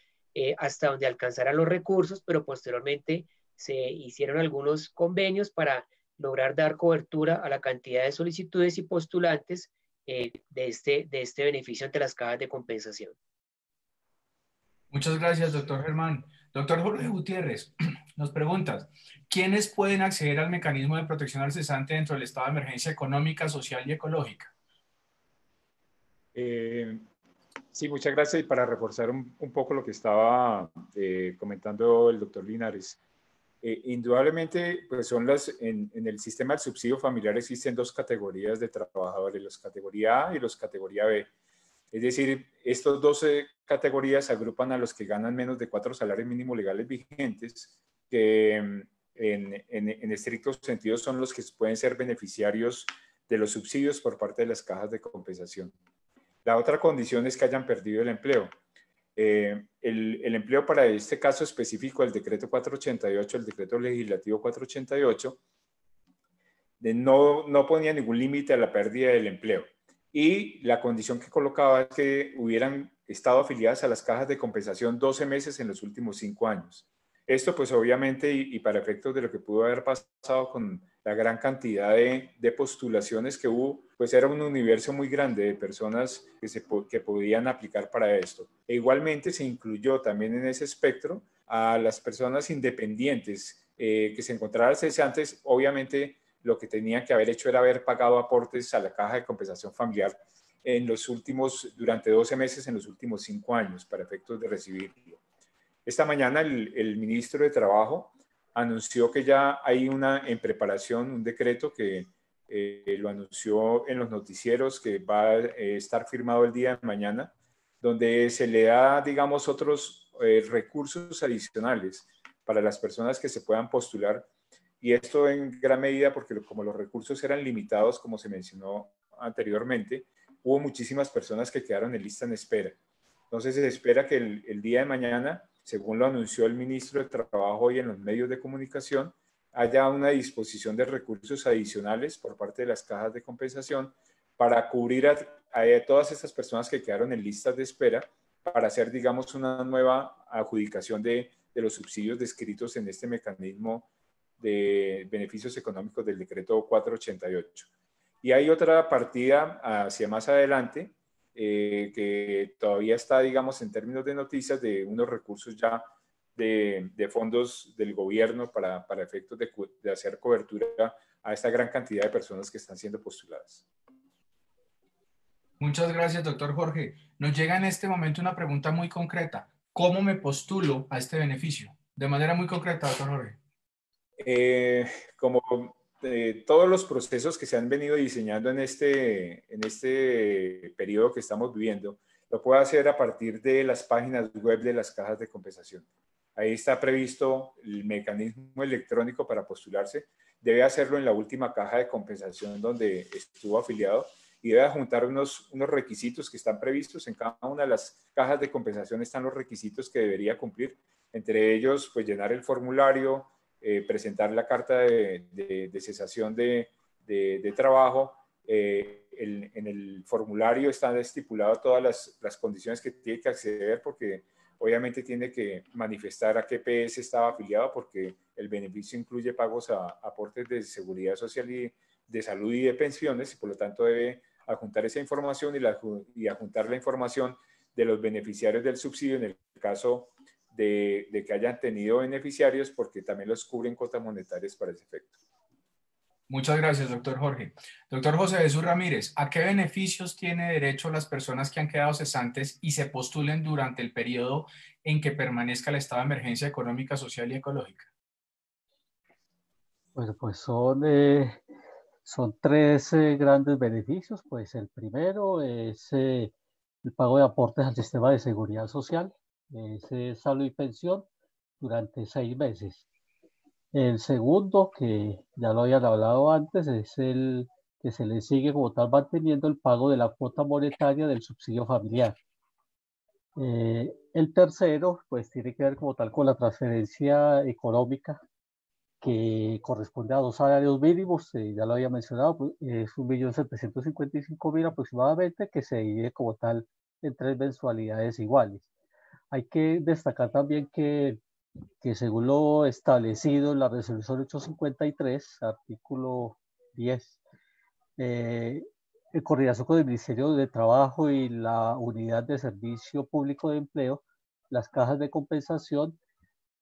[SPEAKER 5] hasta donde alcanzaran los recursos, pero posteriormente se hicieron algunos convenios para lograr dar cobertura a la cantidad de solicitudes y postulantes de este beneficio ante las cajas de compensación.
[SPEAKER 1] Muchas gracias, doctor Germán. Doctor Jorge Gutiérrez, nos preguntas, ¿quiénes pueden acceder al mecanismo de protección al cesante dentro del estado de emergencia económica, social y ecológica?
[SPEAKER 7] Sí, muchas gracias. Y para reforzar un poco lo que estaba comentando el doctor Linares, indudablemente, pues son en el sistema del subsidio familiar existen 2 categorías de trabajadores, los categoría A y los categoría B. Es decir, estas 12 categorías agrupan a los que ganan menos de 4 salarios mínimos legales vigentes, que en estricto sentido son los que pueden ser beneficiarios de los subsidios por parte de las cajas de compensación. La otra condición es que hayan perdido el empleo. El empleo para este caso específico, el decreto 488, el decreto legislativo 488, no ponía ningún límite a la pérdida del empleo. Y la condición que colocaba es que hubieran estado afiliadas a las cajas de compensación 12 meses en los últimos 5 años. Esto pues obviamente y para efectos de lo que pudo haber pasado con la gran cantidad de postulaciones que hubo, pues era un universo muy grande de personas que podían aplicar para esto. E igualmente se incluyó también en ese espectro a las personas independientes que se encontraban cesantes. Obviamente lo que tenían que haber hecho era haber pagado aportes a la caja de compensación familiar durante 12 meses en los últimos 5 años para efectos de recibirlo. Esta mañana el ministro de Trabajo anunció que ya hay en preparación un decreto que lo anunció en los noticieros, que va a estar firmado el día de mañana, donde se le da, digamos, otros recursos adicionales para las personas que se puedan postular. Y esto en gran medida porque como los recursos eran limitados, como se mencionó anteriormente, hubo muchísimas personas que quedaron en lista en espera. Entonces se espera que el día de mañana, según lo anunció el ministro de Trabajo hoy en los medios de comunicación, haya una disposición de recursos adicionales por parte de las cajas de compensación para cubrir a todas estas personas que quedaron en listas de espera, para hacer, digamos, una nueva adjudicación de los subsidios descritos en este mecanismo de beneficios económicos del decreto 488. Y hay otra partida hacia más adelante que todavía está, digamos, en términos de noticias, de unos recursos ya de fondos del gobierno para efectos de hacer cobertura a esta gran cantidad de personas que están siendo postuladas.
[SPEAKER 1] Muchas gracias, doctor Jorge. Nos llega en este momento una pregunta muy concreta. ¿Cómo me postulo a este beneficio? De manera muy concreta, doctor Jorge.
[SPEAKER 7] Como todos los procesos que se han venido diseñando en este periodo que estamos viviendo, lo puede hacer a partir de las páginas web de las cajas de compensación. Ahí está previsto el mecanismo electrónico para postularse. Debe hacerlo en la última caja de compensación donde estuvo afiliado y debe juntar unos requisitos que están previstos. En cada una de las cajas de compensación están los requisitos que debería cumplir. Entre ellos, pues llenar el formulario, presentar la carta de cesación de trabajo. En el formulario están estipuladas todas las condiciones que tiene que acceder, porque obviamente tiene que manifestar a qué PS estaba afiliado, porque el beneficio incluye pagos a aportes de seguridad social y de salud y de pensiones, y por lo tanto debe adjuntar esa información y adjuntar la información de los beneficiarios del subsidio en el caso de que hayan tenido beneficiarios, porque también los cubren cuotas monetarias para ese efecto.
[SPEAKER 1] Muchas gracias, doctor Jorge. Doctor José Jesús Ramírez, ¿a qué beneficios tiene derecho las personas que han quedado cesantes y se postulen durante el periodo en que permanezca el estado de emergencia económica, social y ecológica?
[SPEAKER 6] Bueno, pues son tres grandes beneficios. Pues el primero es el pago de aportes al sistema de seguridad social, es salud y pensión durante 6 meses. El segundo, que ya lo habían hablado antes, es el que se le sigue como tal manteniendo el pago de la cuota monetaria del subsidio familiar. El tercero, pues tiene que ver como tal con la transferencia económica que corresponde a 2 salarios mínimos, ya lo había mencionado, pues, es 1.755.000 aproximadamente, que se divide como tal en 3 mensualidades iguales. Hay que destacar también que según lo establecido en la resolución 853, artículo 10, en coordinación con el Ministerio de Trabajo y la Unidad de Servicio Público de Empleo, las cajas de compensación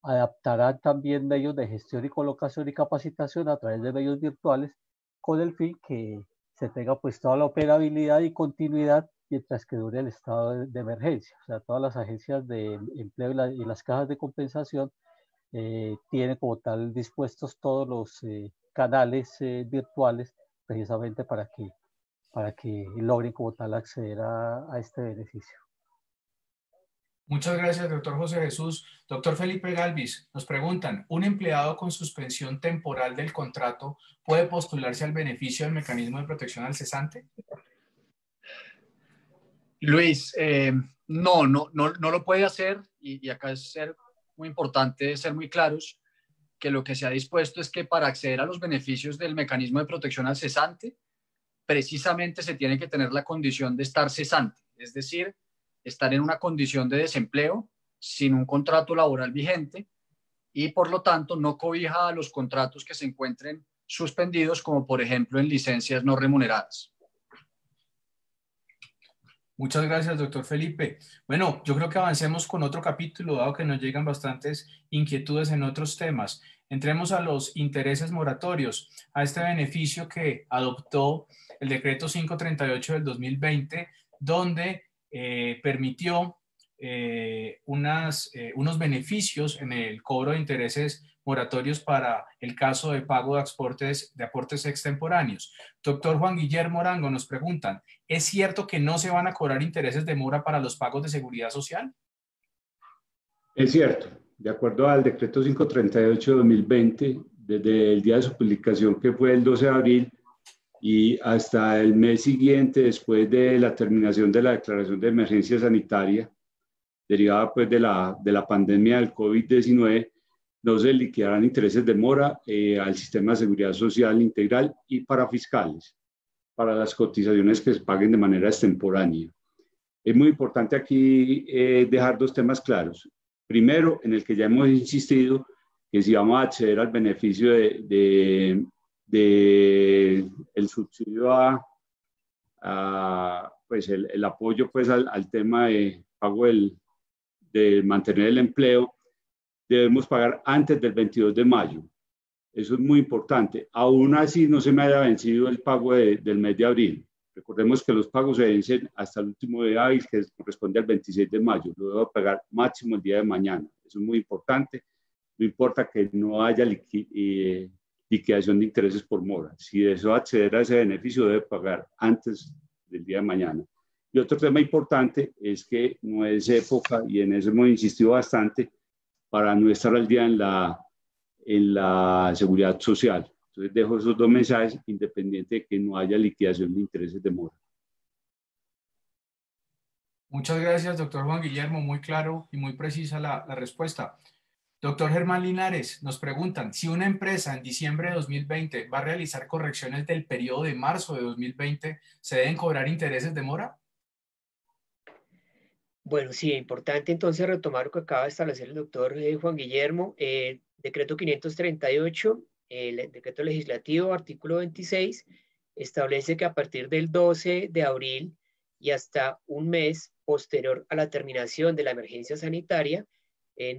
[SPEAKER 6] adaptarán también medios de gestión y colocación y capacitación a través de medios virtuales, con el fin que se tenga pues toda la operabilidad y continuidad mientras que dure el estado de emergencia. O sea, todas las agencias de empleo y las cajas de compensación tienen como tal dispuestos todos los canales virtuales precisamente para que logren como tal acceder a este beneficio.
[SPEAKER 1] Muchas gracias, doctor José Jesús. Doctor Felipe Galvis, nos preguntan, ¿un empleado con suspensión temporal del contrato puede postularse al beneficio del mecanismo de protección al cesante?
[SPEAKER 3] Luis, no lo puede hacer, y acá es muy importante ser muy claros que lo que se ha dispuesto es que para acceder a los beneficios del mecanismo de protección al cesante, precisamente se tiene que tener la condición de estar cesante, es decir, estar en una condición de desempleo sin un contrato laboral vigente y por lo tanto no cobija a los contratos que se encuentren suspendidos, como por ejemplo en licencias no remuneradas.
[SPEAKER 1] Muchas gracias, doctor Felipe. Bueno, yo creo que avancemos con otro capítulo, dado que nos llegan bastantes inquietudes en otros temas. Entremos a los intereses moratorios, a este beneficio que adoptó el decreto 538 del 2020, donde permitió unos beneficios en el cobro de intereses moratorios para el caso de pago de aportes extemporáneos. Doctor Juan Guillermo Arango, nos preguntan, ¿es cierto que no se van a cobrar intereses de mora para los pagos de seguridad social?
[SPEAKER 4] Es cierto. De acuerdo al decreto 538 de 2020, desde el día de su publicación, que fue el 12 de abril, y hasta el mes siguiente, después de la terminación de la declaración de emergencia sanitaria, derivada pues de la pandemia del COVID-19, no se liquidarán intereses de mora al sistema de seguridad social integral y para fiscales, para las cotizaciones que se paguen de manera extemporánea. Es muy importante aquí dejar dos temas claros. Primero, en el que ya hemos insistido, que si vamos a acceder al beneficio de el subsidio pues el apoyo pues al tema de pago de mantener el empleo, debemos pagar antes del 22 de mayo. Eso es muy importante. Aún así no se me haya vencido el pago del mes de abril. Recordemos que los pagos se vencen hasta el último día hábil, que corresponde al 26 de mayo. Lo debo pagar máximo el día de mañana. Eso es muy importante. No importa que no haya liquidación de intereses por mora. Si deseo acceder a ese beneficio, debe pagar antes del día de mañana. Y otro tema importante es que no es época, y en eso hemos insistido bastante, para no estar al día en la seguridad social. Entonces dejo esos dos mensajes, independiente de que no haya liquidación de intereses de mora.
[SPEAKER 1] Muchas gracias, doctor Juan Guillermo. Muy claro y muy precisa la respuesta. Doctor Germán Linares, nos preguntan, si una empresa en diciembre de 2020 va a realizar correcciones del periodo de marzo de 2020, ¿se deben cobrar intereses de mora?
[SPEAKER 5] Bueno, sí, importante entonces retomar lo que acaba de establecer el doctor Juan Guillermo. Decreto 538, el decreto legislativo, artículo 26, establece que a partir del 12 de abril y hasta un mes posterior a la terminación de la emergencia sanitaria,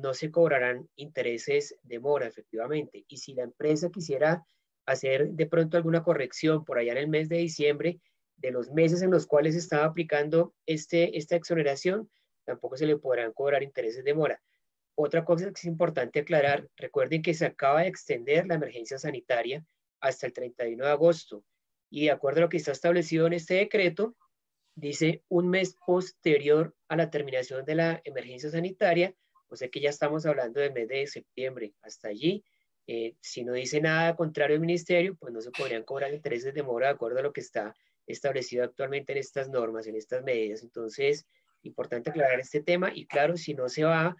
[SPEAKER 5] no se cobrarán intereses de mora, efectivamente. Y si la empresa quisiera hacer de pronto alguna corrección por allá en el mes de diciembre, de los meses en los cuales se estaba aplicando esta exoneración, tampoco se le podrán cobrar intereses de mora. Otra cosa que es importante aclarar, recuerden que se acaba de extender la emergencia sanitaria hasta el 31 de agosto y de acuerdo a lo que está establecido en este decreto, dice un mes posterior a la terminación de la emergencia sanitaria, o sea que ya estamos hablando del mes de septiembre. Hasta allí, si no dice nada contrario el ministerio, pues no se podrían cobrar intereses de mora de acuerdo a lo que está establecido actualmente en estas normas, en estas medidas. Entonces, importante aclarar este tema y claro, si no se va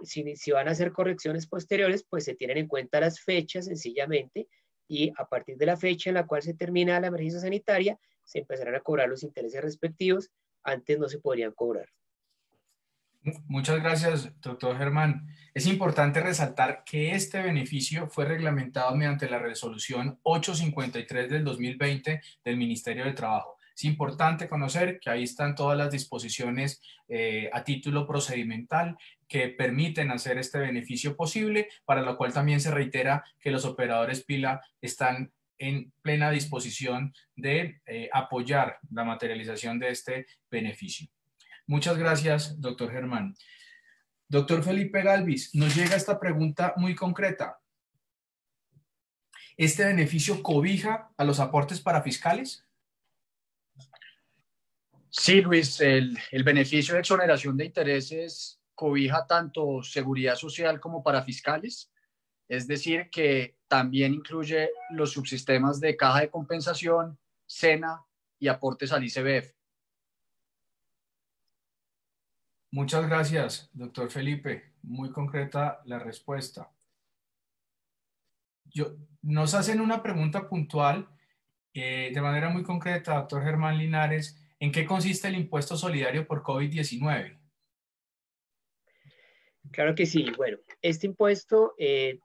[SPEAKER 5] si van a hacer correcciones posteriores, pues se tienen en cuenta las fechas sencillamente y a partir de la fecha en la cual se termina la emergencia sanitaria, se empezarán a cobrar los intereses respectivos. Antes no se podrían cobrar.
[SPEAKER 1] Muchas gracias, doctor Germán. Es importante resaltar que este beneficio fue reglamentado mediante la resolución 853 del 2020 del Ministerio de Trabajo. Es importante conocer que ahí están todas las disposiciones a título procedimental que permiten hacer este beneficio posible, para lo cual también se reitera que los operadores pila están en plena disposición de apoyar la materialización de este beneficio. Muchas gracias, doctor Germán. Doctor Felipe Galvis, nos llega esta pregunta muy concreta. ¿Este beneficio cobija a los aportes para fiscales?
[SPEAKER 3] Sí, Luis, el beneficio de exoneración de intereses cobija tanto seguridad social como para fiscales, es decir, que también incluye los subsistemas de caja de compensación, SENA y aportes al ICBF.
[SPEAKER 1] Muchas gracias, doctor Felipe. Muy concreta la respuesta. Nos hacen una pregunta puntual, de manera muy concreta, doctor Germán Linares. ¿En qué consiste el impuesto solidario por COVID-19?
[SPEAKER 5] Claro que sí. Bueno, este impuesto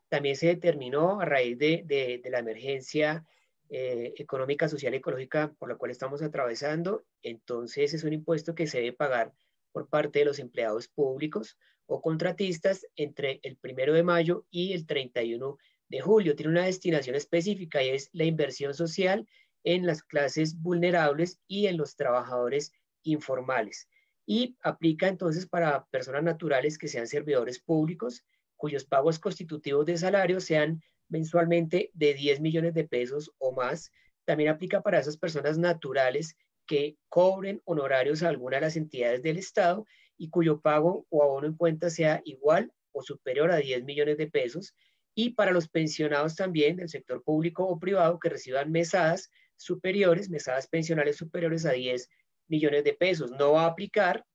[SPEAKER 5] también se determinó a raíz de la emergencia económica, social y ecológica por la cual estamos atravesando. Entonces es un impuesto que se debe pagar por parte de los empleados públicos o contratistas entre el 1 de mayo y el 31 de julio. Tiene una destinación específica y es la inversión social en las clases vulnerables y en los trabajadores informales. y aplica entonces para personas naturales que sean servidores públicos, cuyos pagos constitutivos de salario sean mensualmente de 10 millones de pesos o más. También aplica para esas personas naturales que cobren honorarios a alguna de las entidades del Estado y cuyo pago o abono en cuenta sea igual o superior a 10 millones de pesos. Y para los pensionados también del sector público o privado que reciban mesadas superiores, mesadas pensionales superiores a 10 millones de pesos. No va a aplicar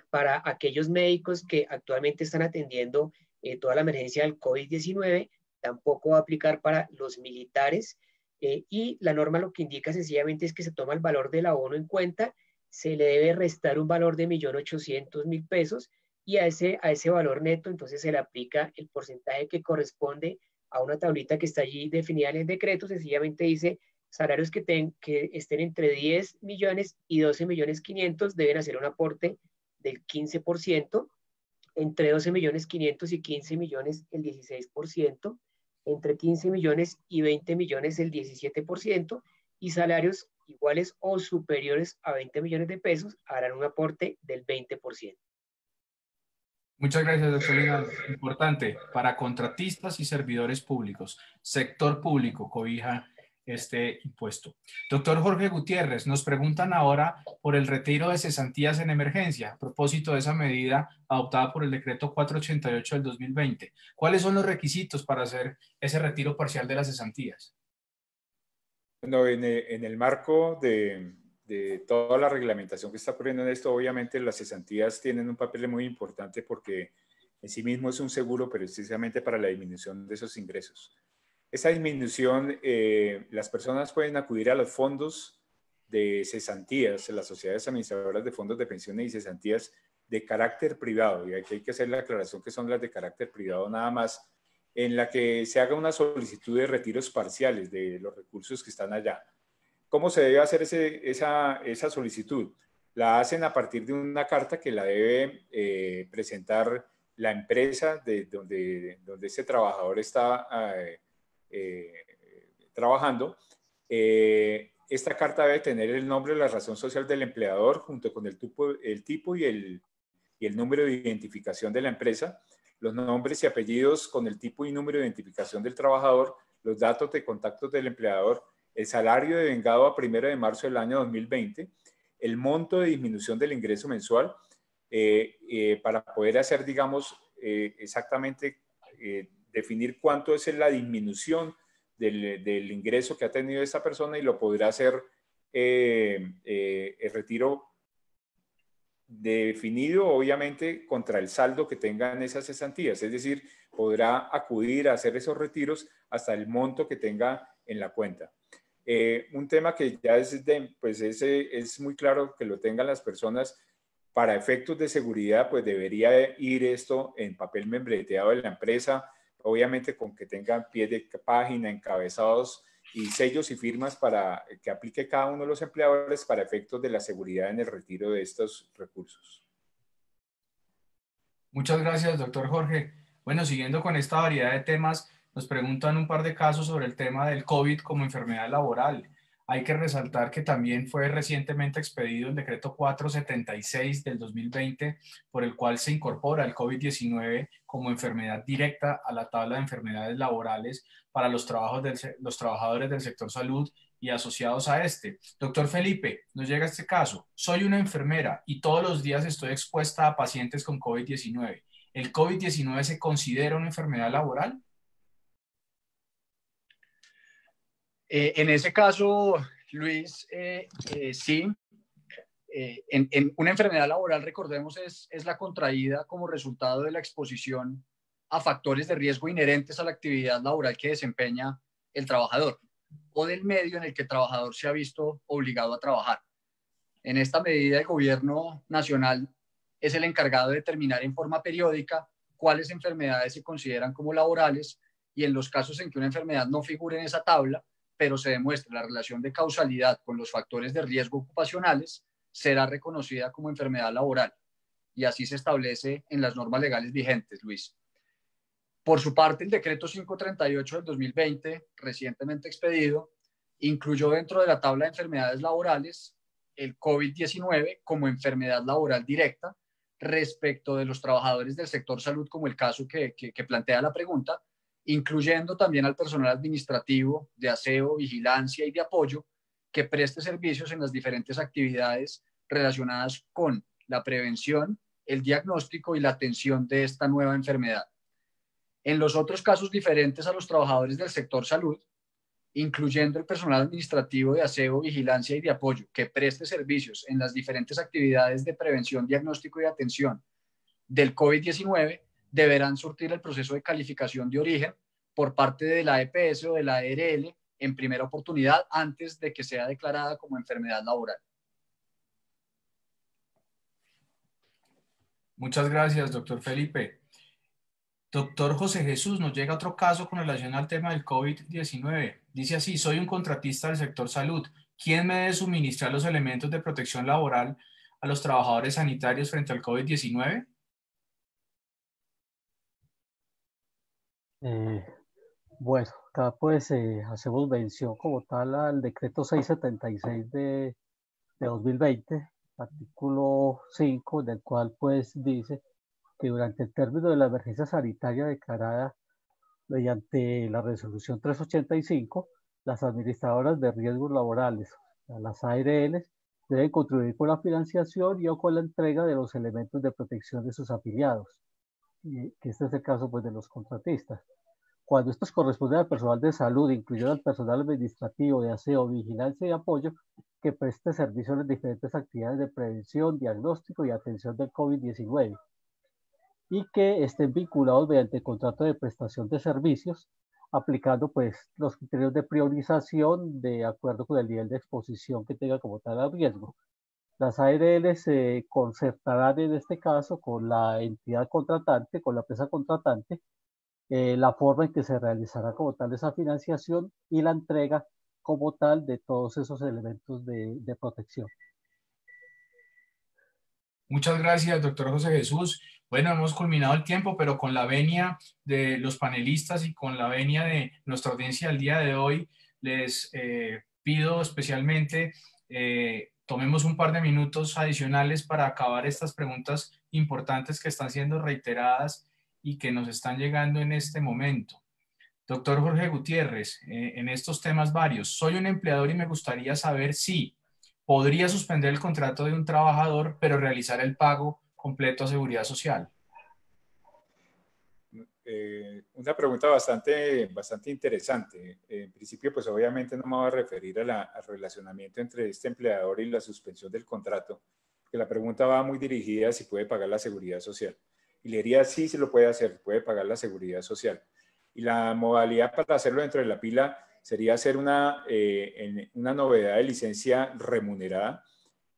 [SPEAKER 5] para aquellos médicos que actualmente están atendiendo toda la emergencia del COVID-19, tampoco va a aplicar para los militares, y la norma lo que indica sencillamente es que se toma el valor del abono en cuenta, se le debe restar un valor de 1.800.000 pesos y a ese valor neto entonces se le aplica el porcentaje que corresponde a una tablita que está allí definida en el decreto. Sencillamente dice salarios que estén entre 10 millones y 12 millones 500 deben hacer un aporte del 15%, entre 12 millones 500 y 15 millones el 16%, entre 15 millones y 20 millones el 17%, y salarios iguales o superiores a 20 millones de pesos harán un aporte del 20%.
[SPEAKER 1] Muchas gracias, doctor Linal. Importante, para contratistas y servidores públicos, sector público cobija este impuesto. Doctor Jorge Gutiérrez, nos preguntan ahora por el retiro de cesantías en emergencia, a propósito de esa medida adoptada por el decreto 488 del 2020. ¿Cuáles son los requisitos para hacer ese retiro parcial de las cesantías?
[SPEAKER 7] Bueno, en el marco de toda la reglamentación que está ocurriendo en esto, obviamente las cesantías tienen un papel muy importante porque en sí mismo es un seguro precisamente para la disminución de esos ingresos. Esa disminución, las personas pueden acudir a los fondos de cesantías, las sociedades administradoras de fondos de pensiones y cesantías de carácter privado, y aquí hay que hacer la aclaración que son las de carácter privado nada más, en la que se haga una solicitud de retiros parciales de los recursos que están allá. ¿Cómo se debe hacer esa solicitud? La hacen a partir de una carta que la debe presentar la empresa donde ese trabajador está trabajando. Esta carta debe tener el nombre y la razón social del empleador junto con el tipo y el número de identificación de la empresa, los nombres y apellidos con el tipo y número de identificación del trabajador, los datos de contactos del empleador, el salario devengado a 1 de marzo del año 2020, el monto de disminución del ingreso mensual, para poder hacer, digamos, exactamente definir cuánto es la disminución del ingreso que ha tenido esta persona y lo podrá hacer el retiro definido, obviamente, contra el saldo que tengan esas cesantías. Es decir, podrá acudir a hacer esos retiros hasta el monto que tenga en la cuenta. Un tema que ya es muy claro que lo tengan las personas para efectos de seguridad, pues debería ir esto en papel membreteado de la empresa, obviamente con que tengan pie de página, encabezados y sellos y firmas para que aplique cada uno de los empleadores para efectos de la seguridad en el retiro de estos recursos.
[SPEAKER 1] Muchas gracias, doctor Jorge. Bueno, siguiendo con esta variedad de temas, nos preguntan un par de casos sobre el tema del COVID como enfermedad laboral. Hay que resaltar que también fue recientemente expedido el decreto 476 del 2020, por el cual se incorpora el COVID-19 como enfermedad directa a la tabla de enfermedades laborales para los trabajadores del sector salud y asociados a este. Doctor Felipe, nos llega este caso. Soy una enfermera y todos los días estoy expuesta a pacientes con COVID-19. ¿El COVID-19 se considera una enfermedad laboral?
[SPEAKER 3] En ese caso, Luis, sí. En una enfermedad laboral, recordemos, es la contraída como resultado de la exposición a factores de riesgo inherentes a la actividad laboral que desempeña el trabajador o del medio en el que el trabajador se ha visto obligado a trabajar. En esta medida, el gobierno nacional es el encargado de determinar en forma periódica cuáles enfermedades se consideran como laborales y en los casos en que una enfermedad no figure en esa tabla, pero se demuestre la relación de causalidad con los factores de riesgo ocupacionales, será reconocida como enfermedad laboral. Y así se establece en las normas legales vigentes, Luis. Por su parte, el decreto 538 del 2020, recientemente expedido, incluyó dentro de la tabla de enfermedades laborales el COVID-19 como enfermedad laboral directa respecto de los trabajadores del sector salud, como el caso que plantea la pregunta, incluyendo también al personal administrativo de aseo, vigilancia y de apoyo que preste servicios en las diferentes actividades relacionadas con la prevención, el diagnóstico y la atención de esta nueva enfermedad. En los otros casos diferentes a los trabajadores del sector salud, incluyendo el personal administrativo de aseo, vigilancia y de apoyo que preste servicios en las diferentes actividades de prevención, diagnóstico y atención del COVID-19, deberán surtir el proceso de calificación de origen por parte de la EPS o de la ARL en primera oportunidad antes de que sea declarada como enfermedad laboral.
[SPEAKER 1] Muchas gracias, doctor Felipe. Doctor José Jesús, nos llega otro caso con relación al tema del COVID-19. Dice así: soy un contratista del sector salud. ¿Quién me debe suministrar los elementos de protección laboral a los trabajadores sanitarios frente al COVID-19?
[SPEAKER 6] Bueno, acá pues hacemos mención como tal al decreto 676 de 2020, artículo 5, del cual pues dice que durante el término de la emergencia sanitaria declarada mediante la resolución 385, las administradoras de riesgos laborales, las ARLs, deben contribuir con la financiación y o con la entrega de los elementos de protección de sus afiliados, y que este es el caso pues de los contratistas. Cuando estos corresponden al personal de salud, incluyendo al personal administrativo, de aseo, vigilancia y apoyo, que preste servicio en las diferentes actividades de prevención, diagnóstico y atención del COVID-19, y que estén vinculados mediante contrato de prestación de servicios, aplicando pues los criterios de priorización de acuerdo con el nivel de exposición que tenga como tal al riesgo. Las ARL se concertarán en este caso con la entidad contratante, con la empresa contratante, la forma en que se realizará como tal esa financiación y la entrega como tal de todos esos elementos de protección.
[SPEAKER 1] Muchas gracias, doctor José Jesús. Bueno, hemos culminado el tiempo, pero con la venia de los panelistas y con la venia de nuestra audiencia el día de hoy, les pido especialmente tomemos un par de minutos adicionales para acabar estas preguntas importantes que están siendo reiteradas y que nos están llegando en este momento. Doctor Jorge Gutiérrez, en estos temas varios, soy un empleador y me gustaría saber si podría suspender el contrato de un trabajador, pero realizar el pago completo a Seguridad Social.
[SPEAKER 7] Una pregunta bastante interesante. En principio, pues obviamente no me voy a referir al relacionamiento entre este empleador y la suspensión del contrato, porque la pregunta va muy dirigida a si puede pagar la Seguridad Social. Y le diría sí, se lo puede hacer, puede pagar la Seguridad Social. Y la modalidad para hacerlo dentro de la pila sería hacer una novedad de licencia remunerada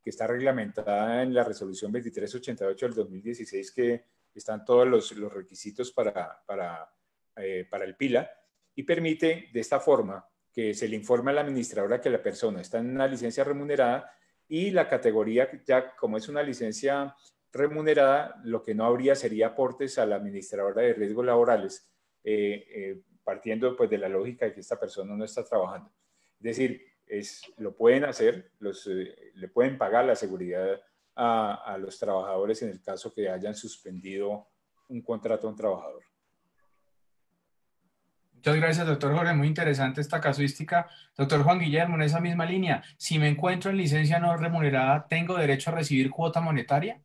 [SPEAKER 7] que está reglamentada en la resolución 2388 del 2016, que están todos los requisitos para el pila, y permite de esta forma que se le informe a la administradora que la persona está en una licencia remunerada y la categoría, ya como es una licencia remunerada, lo que no habría sería aportes a la administradora de riesgos laborales, partiendo pues de la lógica de que esta persona no está trabajando. Es decir, lo pueden hacer, le pueden pagar la seguridad a los trabajadores en el caso que hayan suspendido un contrato a un trabajador.
[SPEAKER 1] Muchas gracias, doctor Jorge. Muy interesante esta casuística. Doctor Juan Guillermo, en esa misma línea, si me encuentro en licencia no remunerada, ¿tengo derecho a recibir cuota monetaria?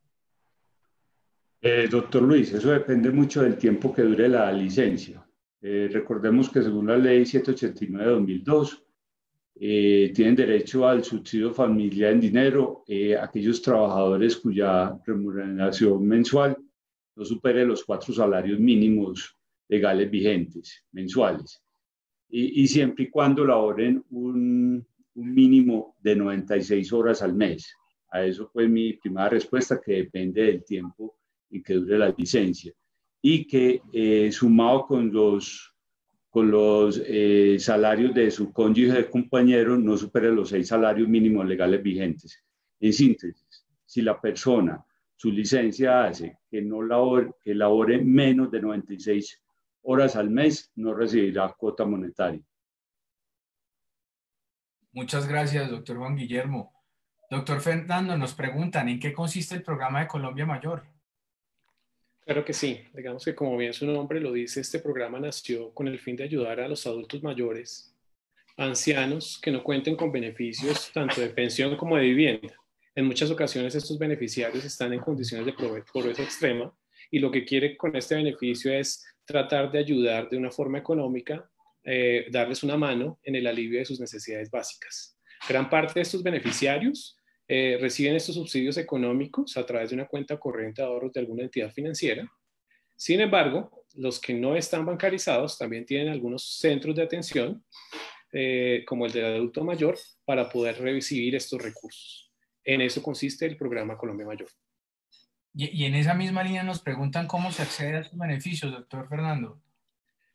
[SPEAKER 4] Doctor Luis, eso depende mucho del tiempo que dure la licencia. Recordemos que según la ley 789 de 2002, tienen derecho al subsidio familiar en dinero aquellos trabajadores cuya remuneración mensual no supere los 4 salarios mínimos legales vigentes mensuales y siempre y cuando laboren un mínimo de 96 horas al mes. A eso fue mi primera respuesta, que depende del tiempo en que dure la licencia y que sumado con los salarios de su cónyuge de compañero no supere los 6 salarios mínimos legales vigentes. En síntesis, si la persona, su licencia hace que labore menos de 96 horas al mes, no recibirá cuota monetaria.
[SPEAKER 1] Muchas gracias, doctor Juan Guillermo. Doctor Fernando, nos preguntan, ¿en qué consiste el programa de Colombia Mayor?
[SPEAKER 2] Claro que sí. Digamos que como bien su nombre lo dice, este programa nació con el fin de ayudar a los adultos mayores, ancianos que no cuenten con beneficios tanto de pensión como de vivienda. En muchas ocasiones estos beneficiarios están en condiciones de pobreza extrema y lo que quiere con este beneficio es tratar de ayudar de una forma económica, darles una mano en el alivio de sus necesidades básicas. Gran parte de estos beneficiarios reciben estos subsidios económicos a través de una cuenta corriente de ahorros de alguna entidad financiera. Sin embargo, los que no están bancarizados también tienen algunos centros de atención, como el del adulto mayor, para poder recibir estos recursos. En eso consiste el programa Colombia Mayor.
[SPEAKER 1] Y en esa misma línea nos preguntan cómo se accede a estos beneficios, doctor Fernando.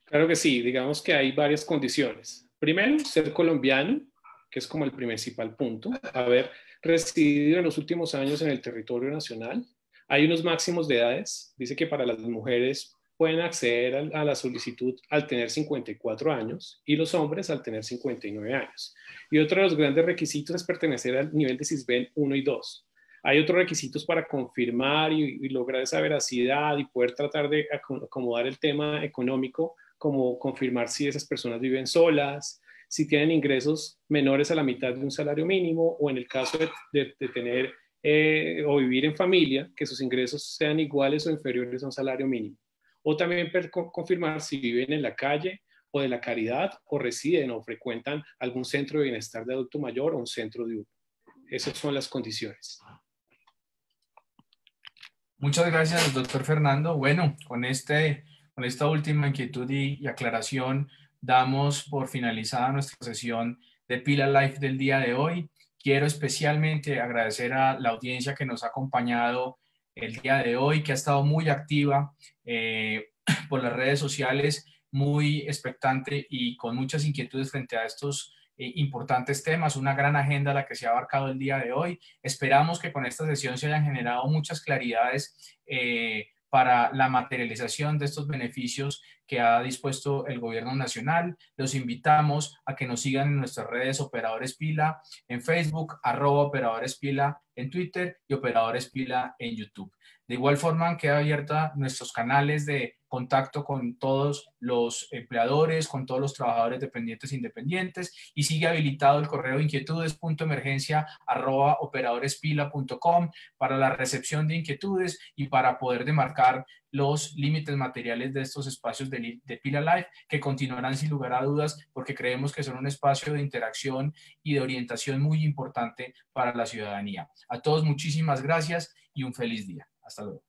[SPEAKER 2] Claro que sí, digamos que hay varias condiciones. Primero, ser colombiano, que es como el principal punto, haber residido en los últimos años en el territorio nacional. Hay unos máximos de edades, dice que para las mujeres pueden acceder a la solicitud al tener 54 años y los hombres al tener 59 años. Y otro de los grandes requisitos es pertenecer al nivel de CISBEN 1 y 2. Hay otros requisitos para confirmar y lograr esa veracidad y poder tratar de acomodar el tema económico, como confirmar si esas personas viven solas, si tienen ingresos menores a la mitad de un salario mínimo o en el caso de tener o vivir en familia, que sus ingresos sean iguales o inferiores a un salario mínimo. O también confirmar si viven en la calle o de la caridad o residen o frecuentan algún centro de bienestar de adulto mayor o un centro de diurno. Esas son las condiciones.
[SPEAKER 1] Muchas gracias, doctor Fernando. Bueno, con esta última inquietud y aclaración, damos por finalizada nuestra sesión de Pila Live del día de hoy. Quiero especialmente agradecer a la audiencia que nos ha acompañado el día de hoy, que ha estado muy activa por las redes sociales, muy expectante y con muchas inquietudes frente a estos importantes temas, una gran agenda la que se ha abarcado el día de hoy. Esperamos que con esta sesión se hayan generado muchas claridades para la materialización de estos beneficios que ha dispuesto el gobierno nacional. Los invitamos a que nos sigan en nuestras redes Operadores Pila en Facebook, @Operadores Pila en Twitter y Operadores Pila en YouTube. De igual forma, queda abierta nuestros canales de contacto con todos los empleadores, con todos los trabajadores dependientes e independientes, y sigue habilitado el correo inquietudes.emergencia@operadoresPila.com para la recepción de inquietudes y para poder demarcar los límites materiales de estos espacios de Pila Live, que continuarán sin lugar a dudas porque creemos que son un espacio de interacción y de orientación muy importante para la ciudadanía. A todos muchísimas gracias y un feliz día. Hasta luego.